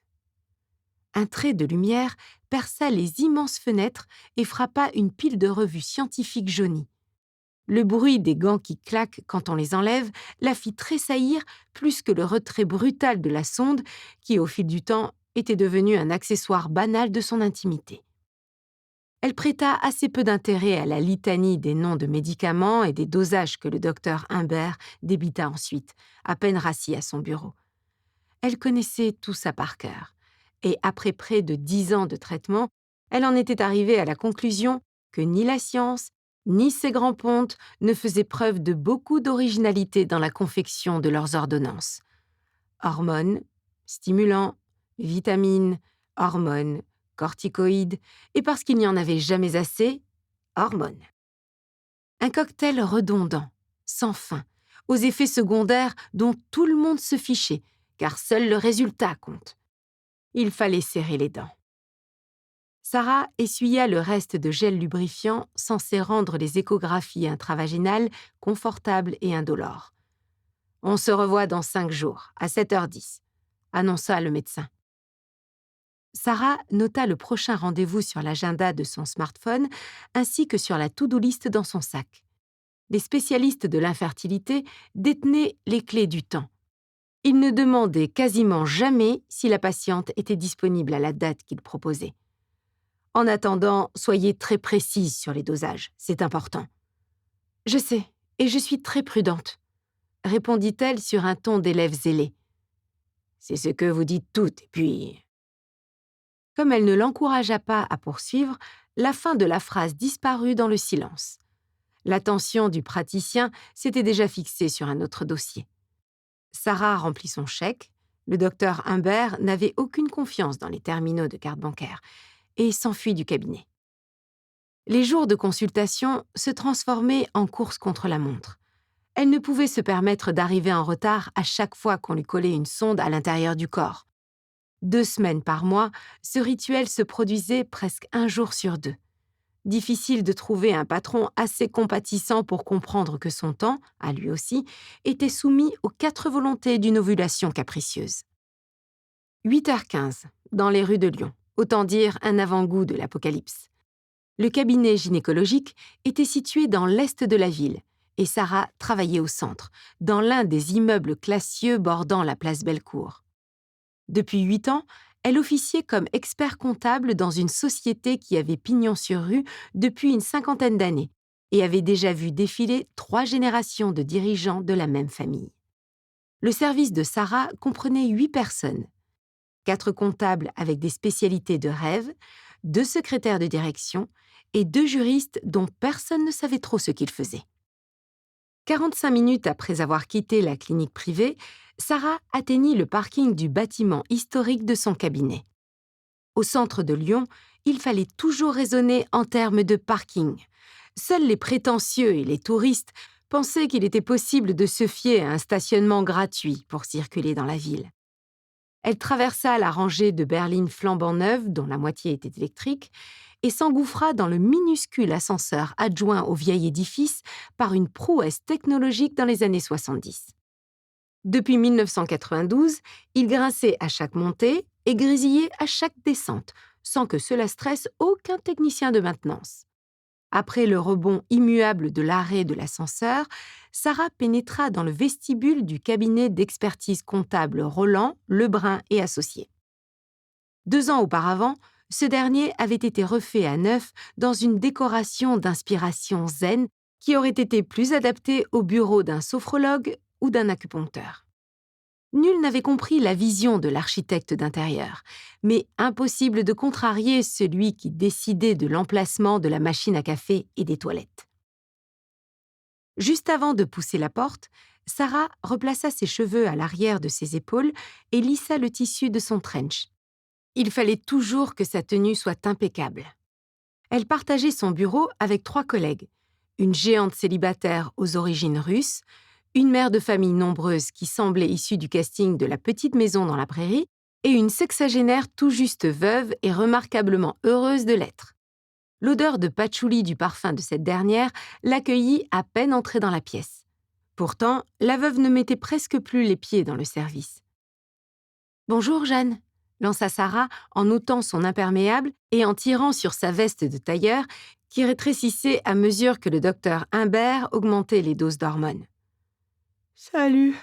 Un trait de lumière perça les immenses fenêtres et frappa une pile de revues scientifiques jaunies. Le bruit des gants qui claquent quand on les enlève la fit tressaillir plus que le retrait brutal de la sonde qui, au fil du temps, était devenu un accessoire banal de son intimité. Elle prêta assez peu d'intérêt à la litanie des noms de médicaments et des dosages que le docteur Humbert débita ensuite, à peine rassis à son bureau. Elle connaissait tout ça par cœur, et après près de 10 ans de traitement, elle en était arrivée à la conclusion que ni la science, ni ses grands pontes ne faisaient preuve de beaucoup d'originalité dans la confection de leurs ordonnances. Hormones, stimulants, vitamines, hormones, corticoïdes, et parce qu'il n'y en avait jamais assez, hormones. Un cocktail redondant, sans fin, aux effets secondaires dont tout le monde se fichait, car seul le résultat compte. Il fallait serrer les dents. Sarah essuya le reste de gel lubrifiant censé rendre les échographies intravaginales confortables et indolores. « On se revoit dans 5 jours, à 7h10, » annonça le médecin. Sarah nota le prochain rendez-vous sur l'agenda de son smartphone ainsi que sur la to-do list dans son sac. Les spécialistes de l'infertilité détenaient les clés du temps. Ils ne demandaient quasiment jamais si la patiente était disponible à la date qu'ils proposaient. En attendant, soyez très précise sur les dosages, c'est important. « Je sais, et je suis très prudente, » répondit-elle sur un ton d'élève zélé. « C'est ce que vous dites toutes, et puis… » Comme elle ne l'encouragea pas à poursuivre, la fin de la phrase disparut dans le silence. L'attention du praticien s'était déjà fixée sur un autre dossier. Sarah remplit son chèque, le docteur Humbert n'avait aucune confiance dans les terminaux de carte bancaire, et s'enfuit du cabinet. Les jours de consultation se transformaient en course contre la montre. Elle ne pouvait se permettre d'arriver en retard à chaque fois qu'on lui collait une sonde à l'intérieur du corps. 2 semaines par mois, ce rituel se produisait presque 1 jour sur 2. Difficile de trouver un patron assez compatissant pour comprendre que son temps, à lui aussi, était soumis aux 4 volontés d'une ovulation capricieuse. 8h15, dans les rues de Lyon, autant dire un avant-goût de l'apocalypse. Le cabinet gynécologique était situé dans l'est de la ville, et Sarah travaillait au centre, dans l'un des immeubles classieux bordant la place Bellecour. Depuis 8 ans, elle officiait comme expert comptable dans une société qui avait pignon sur rue depuis une 50aine d'années et avait déjà vu défiler 3 générations de dirigeants de la même famille. Le service de Sarah comprenait 8 personnes, 4 comptables avec des spécialités de rêve, 2 secrétaires de direction et 2 juristes dont personne ne savait trop ce qu'ils faisaient. 45 minutes après avoir quitté la clinique privée, Sarah atteignit le parking du bâtiment historique de son cabinet. Au centre de Lyon, il fallait toujours raisonner en termes de parking. Seuls les prétentieux et les touristes pensaient qu'il était possible de se fier à un stationnement gratuit pour circuler dans la ville. Elle traversa la rangée de berlines flambant neuves, dont la moitié était électrique, et s'engouffra dans le minuscule ascenseur adjoint au vieil édifice par une prouesse technologique dans les années 70. Depuis 1992, il grinçait à chaque montée et grésillait à chaque descente, sans que cela stresse aucun technicien de maintenance. Après le rebond immuable de l'arrêt de l'ascenseur, Sarah pénétra dans le vestibule du cabinet d'expertise comptable Roland, Lebrun et Associés. 2 ans auparavant, ce dernier avait été refait à neuf dans une décoration d'inspiration zen qui aurait été plus adaptée au bureau d'un sophrologue ou d'un acupuncteur. Nul n'avait compris la vision de l'architecte d'intérieur, mais impossible de contrarier celui qui décidait de l'emplacement de la machine à café et des toilettes. Juste avant de pousser la porte, Sarah replaça ses cheveux à l'arrière de ses épaules et lissa le tissu de son trench. Il fallait toujours que sa tenue soit impeccable. Elle partageait son bureau avec 3 collègues, une géante célibataire aux origines russes, une mère de famille nombreuse qui semblait issue du casting de La Petite Maison dans la Prairie, et une sexagénaire tout juste veuve et remarquablement heureuse de l'être. L'odeur de patchouli du parfum de cette dernière l'accueillit à peine entrée dans la pièce. Pourtant, la veuve ne mettait presque plus les pieds dans le service. « Bonjour, Jeanne », lança Sarah en ôtant son imperméable et en tirant sur sa veste de tailleur qui rétrécissait à mesure que le docteur Humbert augmentait les doses d'hormones. « Salut »,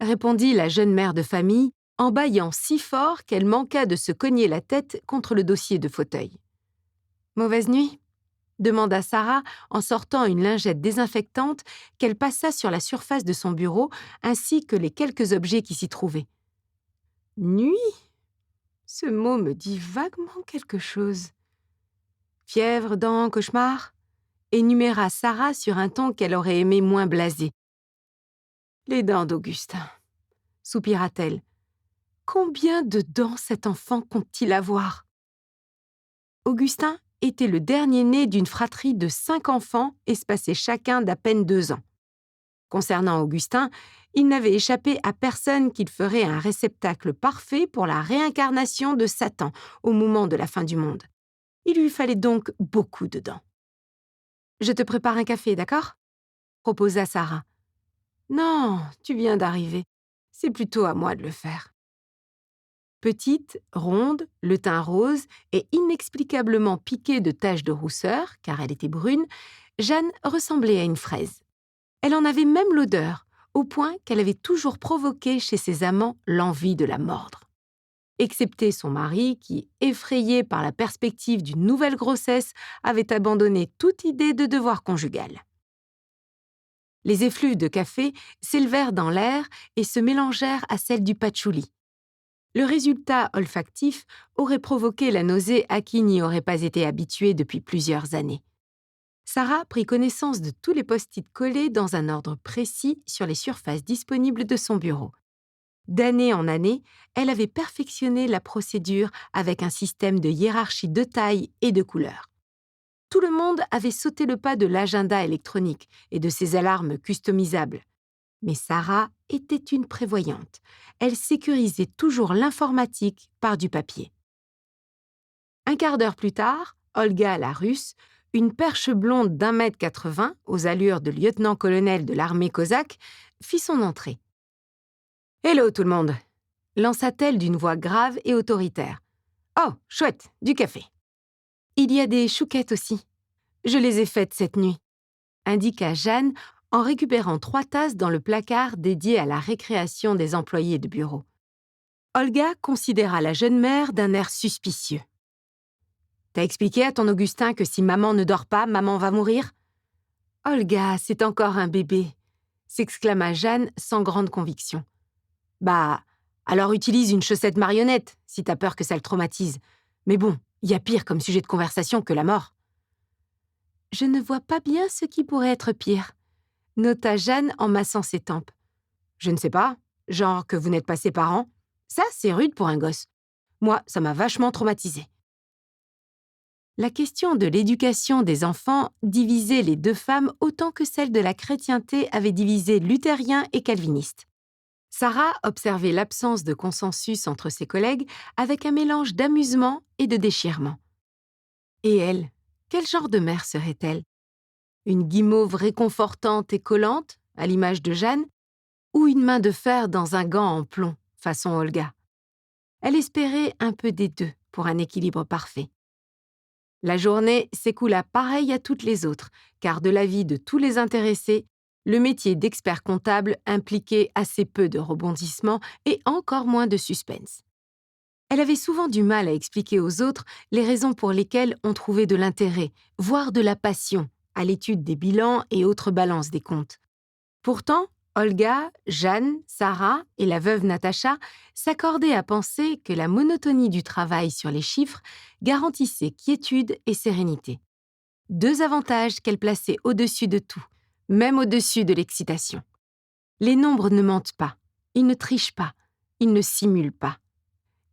répondit la jeune mère de famille en bâillant si fort qu'elle manqua de se cogner la tête contre le dossier de fauteuil. « Mauvaise nuit ?» demanda Sarah en sortant une lingette désinfectante qu'elle passa sur la surface de son bureau ainsi que les quelques objets qui s'y trouvaient. « Nuit ?» Ce mot me dit vaguement quelque chose. Fièvre, dents, cauchemar ? Énuméra Sarah sur un ton qu'elle aurait aimé moins blasé. Les dents d'Augustin, soupira-t-elle. Combien de dents cet enfant compte-t-il avoir ? Augustin était le dernier né d'une fratrie de 5 enfants espacés chacun d'à peine 2 ans. Concernant Augustin, il n'avait échappé à personne qu'il ferait un réceptacle parfait pour la réincarnation de Satan au moment de la fin du monde. Il lui fallait donc beaucoup de dents. « Je te prépare un café, d'accord ?» proposa Sarah. « Non, tu viens d'arriver. C'est plutôt à moi de le faire. » Petite, ronde, le teint rose et inexplicablement piquée de taches de rousseur, car elle était brune, Jeanne ressemblait à une fraise. Elle en avait même l'odeur, au point qu'elle avait toujours provoqué chez ses amants l'envie de la mordre. Excepté son mari qui, effrayé par la perspective d'une nouvelle grossesse, avait abandonné toute idée de devoir conjugal. Les effluves de café s'élevèrent dans l'air et se mélangèrent à celles du patchouli. Le résultat olfactif aurait provoqué la nausée à qui n'y aurait pas été habitué depuis plusieurs années. Sarah prit connaissance de tous les post-it collés dans un ordre précis sur les surfaces disponibles de son bureau. D'année en année, elle avait perfectionné la procédure avec un système de hiérarchie de taille et de couleurs. Tout le monde avait sauté le pas de l'agenda électronique et de ses alarmes customisables. Mais Sarah était une prévoyante. Elle sécurisait toujours l'informatique par du papier. Un quart d'heure plus tard, Olga la Russe, une perche blonde d'1,80 m aux allures de lieutenant-colonel de l'armée cosaque, fit son entrée. « Hello tout le monde !» lança-t-elle d'une voix grave et autoritaire. « Oh, chouette, du café !»« Il y a des chouquettes aussi. Je les ai faites cette nuit », indiqua Jeanne en récupérant 3 tasses dans le placard dédié à la récréation des employés de bureau. Olga considéra la jeune mère d'un air suspicieux. « T'as expliqué à ton Augustin que si maman ne dort pas, maman va mourir ?»« Olga, c'est encore un bébé », s'exclama Jeanne sans grande conviction. « Bah, alors utilise une chaussette marionnette, si t'as peur que ça le traumatise. Mais bon, il y a pire comme sujet de conversation que la mort. » « Je ne vois pas bien ce qui pourrait être pire. » nota Jeanne en massant ses tempes. Je ne sais pas, genre que vous n'êtes pas ses parents. Ça, c'est rude pour un gosse. Moi, ça m'a vachement traumatisée. La question de l'éducation des enfants divisait les deux femmes autant que celle de la chrétienté avait divisé luthériens et calvinistes. Sarah observait l'absence de consensus entre ses collègues avec un mélange d'amusement et de déchirement. Et elle, quel genre de mère serait-elle? Une guimauve réconfortante et collante, à l'image de Jeanne, ou une main de fer dans un gant en plomb, façon Olga? Elle espérait un peu des deux pour un équilibre parfait. La journée s'écoula pareil à toutes les autres, car de l'avis de tous les intéressés, le métier d'expert comptable impliquait assez peu de rebondissements et encore moins de suspense. Elle avait souvent du mal à expliquer aux autres les raisons pour lesquelles on trouvait de l'intérêt, voire de la passion, à l'étude des bilans et autres balances des comptes. Pourtant, Olga, Jeanne, Sarah et la veuve Natacha s'accordaient à penser que la monotonie du travail sur les chiffres garantissait quiétude et sérénité. Deux avantages qu'elles plaçaient au-dessus de tout, même au-dessus de l'excitation. Les nombres ne mentent pas, ils ne trichent pas, ils ne simulent pas.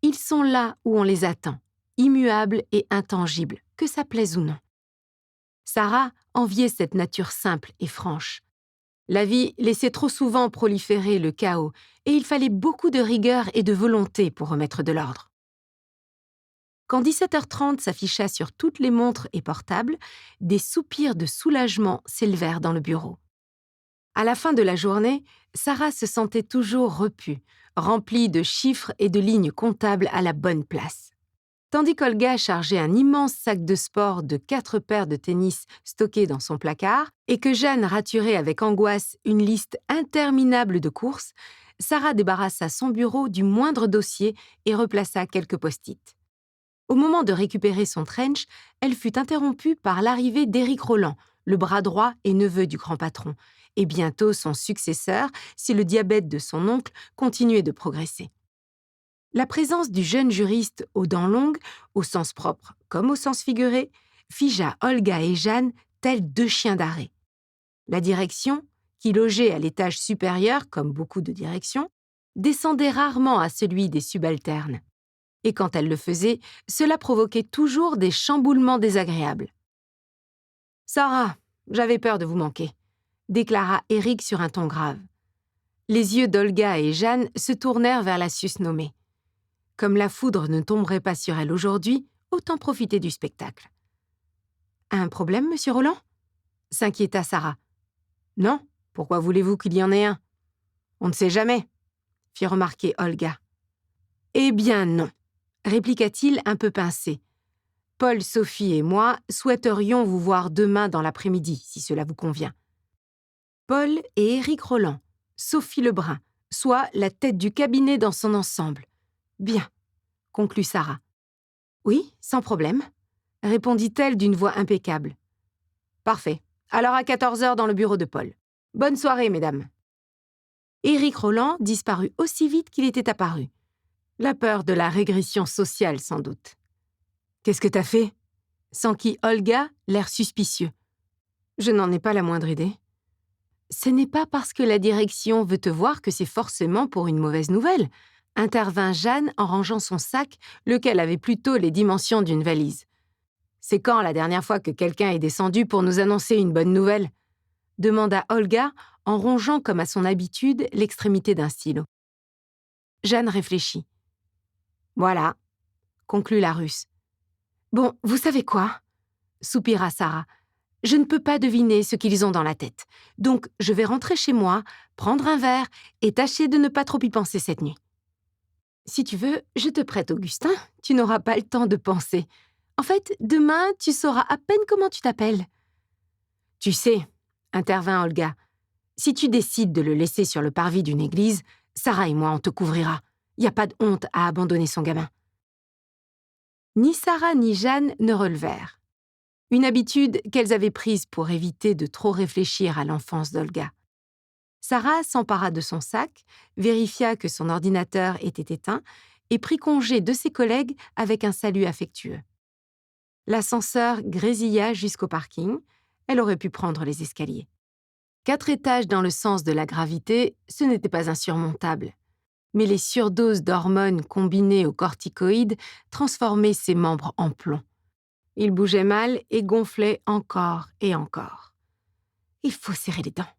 Ils sont là où on les attend, immuables et intangibles, que ça plaise ou non. Sarah enviait cette nature simple et franche. La vie laissait trop souvent proliférer le chaos, et il fallait beaucoup de rigueur et de volonté pour remettre de l'ordre. Quand 17h30 s'afficha sur toutes les montres et portables, des soupirs de soulagement s'élevèrent dans le bureau. À la fin de la journée, Sarah se sentait toujours repue, remplie de chiffres et de lignes comptables à la bonne place. Tandis qu'Olga chargeait un immense sac de sport de 4 paires de tennis stockés dans son placard et que Jeanne raturait avec angoisse une liste interminable de courses, Sarah débarrassa son bureau du moindre dossier et replaça quelques post-it. Au moment de récupérer son trench, elle fut interrompue par l'arrivée d'Éric Rolland, le bras droit et neveu du grand patron, et bientôt son successeur si le diabète de son oncle continuait de progresser. La présence du jeune juriste aux dents longues, au sens propre comme au sens figuré, figea Olga et Jeanne tels deux chiens d'arrêt. La direction, qui logeait à l'étage supérieur comme beaucoup de directions, descendait rarement à celui des subalternes. Et quand elle le faisait, cela provoquait toujours des chamboulements désagréables. « Sarah, j'avais peur de vous manquer », déclara Éric sur un ton grave. Les yeux d'Olga et Jeanne se tournèrent vers la susnommée. Comme la foudre ne tomberait pas sur elle aujourd'hui, autant profiter du spectacle. « Un problème, monsieur Rolland ?» s'inquiéta Sarah. « Non, pourquoi voulez-vous qu'il y en ait un ? On ne sait jamais, » fit remarquer Olga. « Eh bien non, » répliqua-t-il un peu pincé. « Paul, Sophie et moi souhaiterions vous voir demain dans l'après-midi, si cela vous convient. » Paul et Éric Rolland, Sophie Lebrun, soit la tête du cabinet dans son ensemble. « Bien, » conclut Sarah. « Oui, sans problème, » répondit-elle d'une voix impeccable. « Parfait. Alors à 14h dans le bureau de Paul. Bonne soirée, mesdames. » Éric Rolland disparut aussi vite qu'il était apparu. La peur de la régression sociale, sans doute. « Qu'est-ce que t'as fait ?» s'enquit Olga, l'air suspicieux. « Je n'en ai pas la moindre idée. »« Ce n'est pas parce que la direction veut te voir que c'est forcément pour une mauvaise nouvelle, » intervint Jeanne en rangeant son sac, lequel avait plutôt les dimensions d'une valise. « C'est quand la dernière fois que quelqu'un est descendu pour nous annoncer une bonne nouvelle ?» demanda Olga en rongeant comme à son habitude l'extrémité d'un stylo. Jeanne réfléchit. « Voilà, » conclut la Russe. « Bon, vous savez quoi ?» soupira Sarah. « Je ne peux pas deviner ce qu'ils ont dans la tête. Donc, je vais rentrer chez moi, prendre un verre et tâcher de ne pas trop y penser cette nuit. Si tu veux, je te prête Augustin, tu n'auras pas le temps de penser. En fait, demain, tu sauras à peine comment tu t'appelles. » « Tu sais, » intervint Olga, « si tu décides de le laisser sur le parvis d'une église, Sarah et moi, on te couvrira. Il n'y a pas de honte à abandonner son gamin. » Ni Sarah ni Jeanne ne relevèrent. Une habitude qu'elles avaient prise pour éviter de trop réfléchir à l'enfance d'Olga. Sarah s'empara de son sac, vérifia que son ordinateur était éteint et prit congé de ses collègues avec un salut affectueux. L'ascenseur grésilla jusqu'au parking. Elle aurait pu prendre les escaliers. 4 étages dans le sens de la gravité, ce n'était pas insurmontable. Mais les surdoses d'hormones combinées aux corticoïdes transformaient ses membres en plomb. Il bougeait mal et gonflait encore et encore. « Il faut serrer les dents »,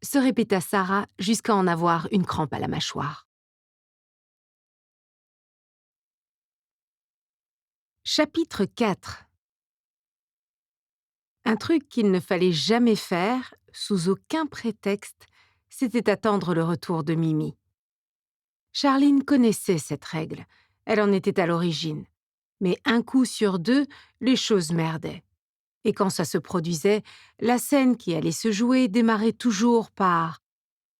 se répéta Sarah jusqu'à en avoir une crampe à la mâchoire. Chapitre 4. Un truc qu'il ne fallait jamais faire, sous aucun prétexte, c'était attendre le retour de Mimi. Charline connaissait cette règle, elle en était à l'origine. Mais un coup sur deux, les choses merdaient. Et quand ça se produisait, la scène qui allait se jouer démarrait toujours par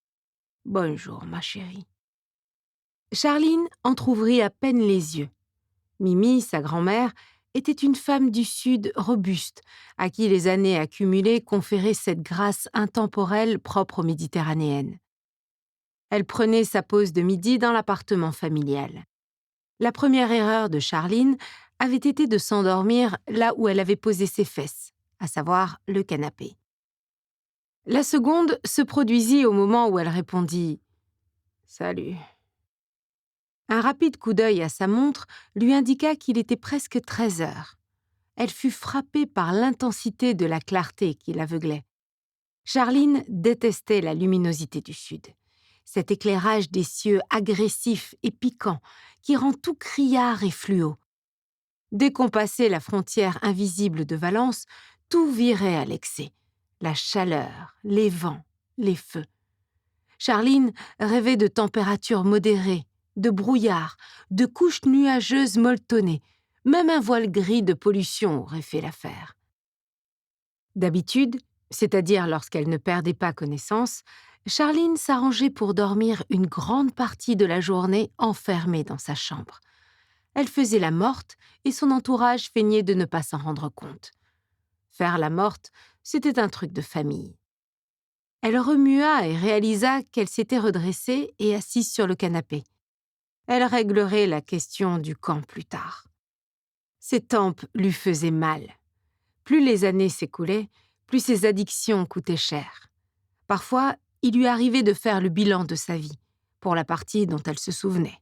« Bonjour, ma chérie ». Charline entr'ouvrit à peine les yeux. Mimi, sa grand-mère, était une femme du Sud robuste, à qui les années accumulées conféraient cette grâce intemporelle propre aux Méditerranéennes. Elle prenait sa pause de midi dans l'appartement familial. La première erreur de Charline avait été de s'endormir là où elle avait posé ses fesses, à savoir le canapé. La seconde se produisit au moment où elle répondit « Salut ». Un rapide coup d'œil à sa montre lui indiqua qu'il était presque 13 heures. Elle fut frappée par l'intensité de la clarté qui l'aveuglait. Charline détestait la luminosité du Sud. Cet éclairage des cieux agressif et piquant qui rend tout criard et fluo. Dès qu'on passait la frontière invisible de Valence, tout virait à l'excès. La chaleur, les vents, les feux. Charline rêvait de températures modérées, de brouillard, de couches nuageuses molletonnées. Même un voile gris de pollution aurait fait l'affaire. D'habitude, c'est-à-dire lorsqu'elle ne perdait pas connaissance, Charline s'arrangeait pour dormir une grande partie de la journée enfermée dans sa chambre. Elle faisait la morte et son entourage feignait de ne pas s'en rendre compte. Faire la morte, c'était un truc de famille. Elle remua et réalisa qu'elle s'était redressée et assise sur le canapé. Elle réglerait la question du camp plus tard. Ses tempes lui faisaient mal. Plus les années s'écoulaient, plus ses addictions coûtaient cher. Parfois, il lui arrivait de faire le bilan de sa vie, pour la partie dont elle se souvenait.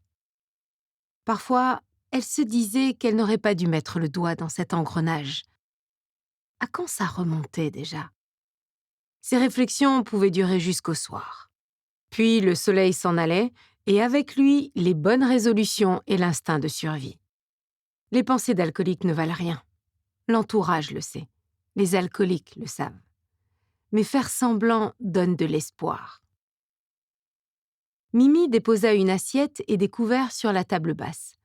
Parfois, elle se disait qu'elle n'aurait pas dû mettre le doigt dans cet engrenage. À quand ça remontait déjà? Ces réflexions pouvaient durer jusqu'au soir. Puis le soleil s'en allait, et avec lui, les bonnes résolutions et l'instinct de survie. Les pensées d'alcoolique ne valent rien. L'entourage le sait. Les alcooliques le savent. Mais faire semblant donne de l'espoir. Mimi déposa une assiette et des couverts sur la table basse.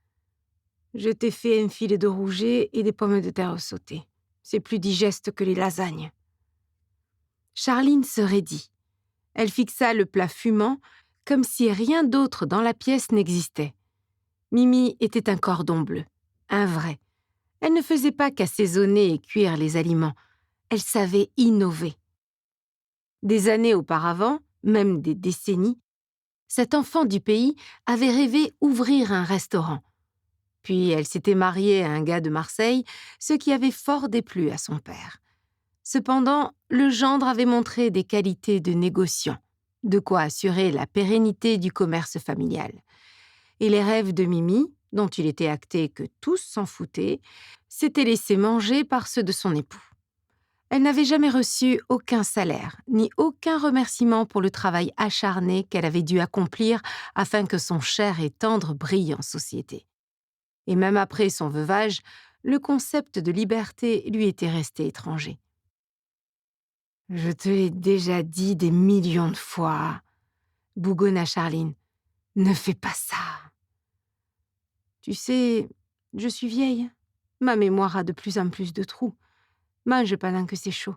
« Je t'ai fait un filet de rouget et des pommes de terre sautées. C'est plus digeste que les lasagnes. » Charline se raidit. Elle fixa le plat fumant, comme si rien d'autre dans la pièce n'existait. Mimi était un cordon bleu, un vrai. Elle ne faisait pas qu'assaisonner et cuire les aliments. Elle savait innover. Des années auparavant, même des décennies, cet enfant du pays avait rêvé ouvrir un restaurant. Puis elle s'était mariée à un gars de Marseille, ce qui avait fort déplu à son père. Cependant, le gendre avait montré des qualités de négociant, de quoi assurer la pérennité du commerce familial. Et les rêves de Mimi, dont il était acté que tous s'en foutaient, s'étaient laissés manger par ceux de son époux. Elle n'avait jamais reçu aucun salaire, ni aucun remerciement pour le travail acharné qu'elle avait dû accomplir afin que son cher et tendre brille en société. Et même après son veuvage, le concept de liberté lui était resté étranger. « Je te l'ai déjà dit des millions de fois, » bougonna Charline. « Ne fais pas ça. » « Tu sais, je suis vieille. Ma mémoire a de plus en plus de trous. Mange pendant que c'est chaud. »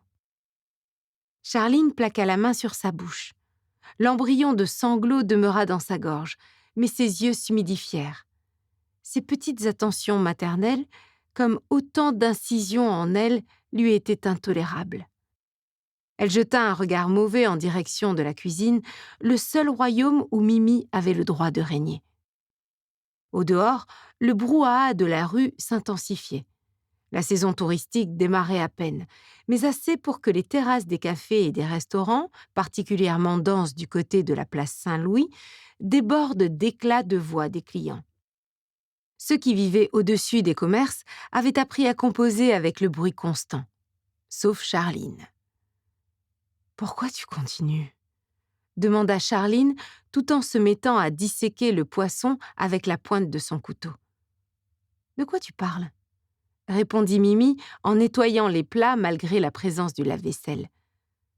Charline plaqua la main sur sa bouche. L'embryon de sanglot demeura dans sa gorge, mais ses yeux s'humidifièrent. Ces petites attentions maternelles, comme autant d'incisions en elle, lui étaient intolérables. Elle jeta un regard mauvais en direction de la cuisine, le seul royaume où Mimi avait le droit de régner. Au dehors, le brouhaha de la rue s'intensifiait. La saison touristique démarrait à peine, mais assez pour que les terrasses des cafés et des restaurants, particulièrement denses du côté de la place Saint-Louis, débordent d'éclats de voix des clients. Ceux qui vivaient au-dessus des commerces avaient appris à composer avec le bruit constant, sauf Charline. « Pourquoi tu continues ?» demanda Charline tout en se mettant à disséquer le poisson avec la pointe de son couteau. « De quoi tu parles ?» répondit Mimi en nettoyant les plats malgré la présence du lave-vaisselle.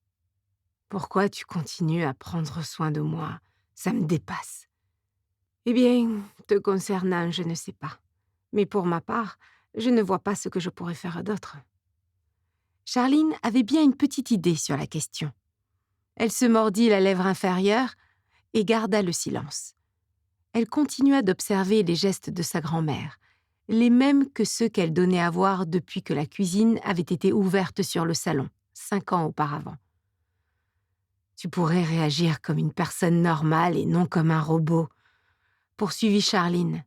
« Pourquoi tu continues à prendre soin de moi ? Ça me dépasse. » « Eh bien, te concernant, je ne sais pas. Mais pour ma part, je ne vois pas ce que je pourrais faire d'autre. » Charline avait bien une petite idée sur la question. Elle se mordit la lèvre inférieure et garda le silence. Elle continua d'observer les gestes de sa grand-mère, les mêmes que ceux qu'elle donnait à voir depuis que la cuisine avait été ouverte sur le salon, 5 ans auparavant. « Tu pourrais réagir comme une personne normale et non comme un robot, » poursuivit Charline.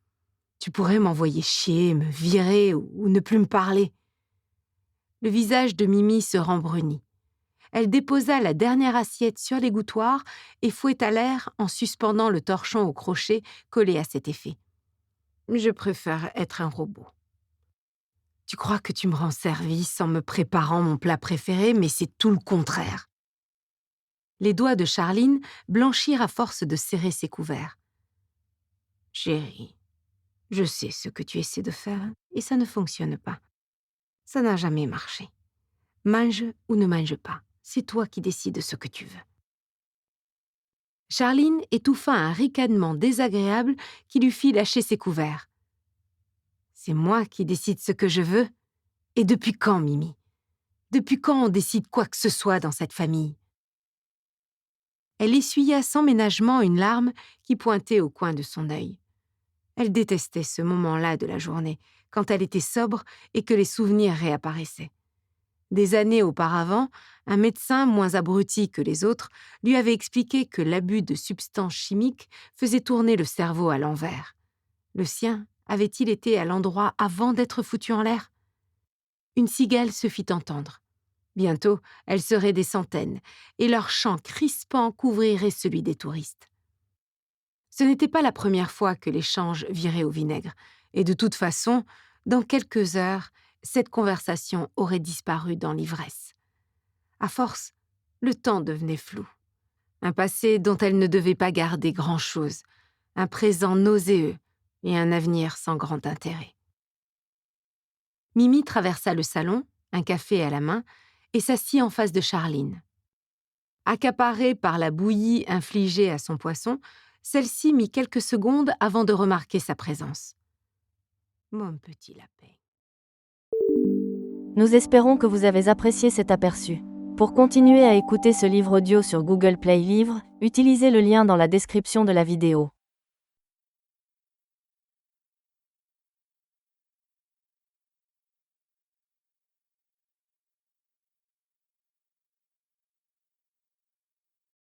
« Tu pourrais m'envoyer chier, me virer ou ne plus me parler. » Le visage de Mimi se rembrunit. Elle déposa la dernière assiette sur l'égouttoir et fouetta l'air en suspendant le torchon au crochet collé à cet effet. « Je préfère être un robot. »« Tu crois que tu me rends service en me préparant mon plat préféré, mais c'est tout le contraire. » Les doigts de Charline blanchirent à force de serrer ses couverts. « Chérie, je sais ce que tu essaies de faire et ça ne fonctionne pas. Ça n'a jamais marché. Mange ou ne mange pas. C'est toi qui décides ce que tu veux. » Charline étouffa un ricanement désagréable qui lui fit lâcher ses couverts. « C'est moi qui décide ce que je veux. Et depuis quand, Mimi ? Depuis quand on décide quoi que ce soit dans cette famille ?» Elle essuya sans ménagement une larme qui pointait au coin de son œil. Elle détestait ce moment-là de la journée, quand elle était sobre et que les souvenirs réapparaissaient. Des années auparavant, un médecin moins abruti que les autres lui avait expliqué que l'abus de substances chimiques faisait tourner le cerveau à l'envers. Le sien avait-il été à l'endroit avant d'être foutu en l'air ? Une cigale se fit entendre. Bientôt, elles seraient des centaines, et leur chant crispant couvrirait celui des touristes. Ce n'était pas la première fois que l'échange virait au vinaigre, et de toute façon, dans quelques heures, cette conversation aurait disparu dans l'ivresse. À force, le temps devenait flou. Un passé dont elle ne devait pas garder grand-chose, un présent nauséeux et un avenir sans grand intérêt. Mimi traversa le salon, un café à la main, et s'assit en face de Charline. Accaparée par la bouillie infligée à son poisson, celle-ci mit quelques secondes avant de remarquer sa présence. « Mon petit lapin. » Nous espérons que vous avez apprécié cet aperçu. Pour continuer à écouter ce livre audio sur Google Play Livres, utilisez le lien dans la description de la vidéo.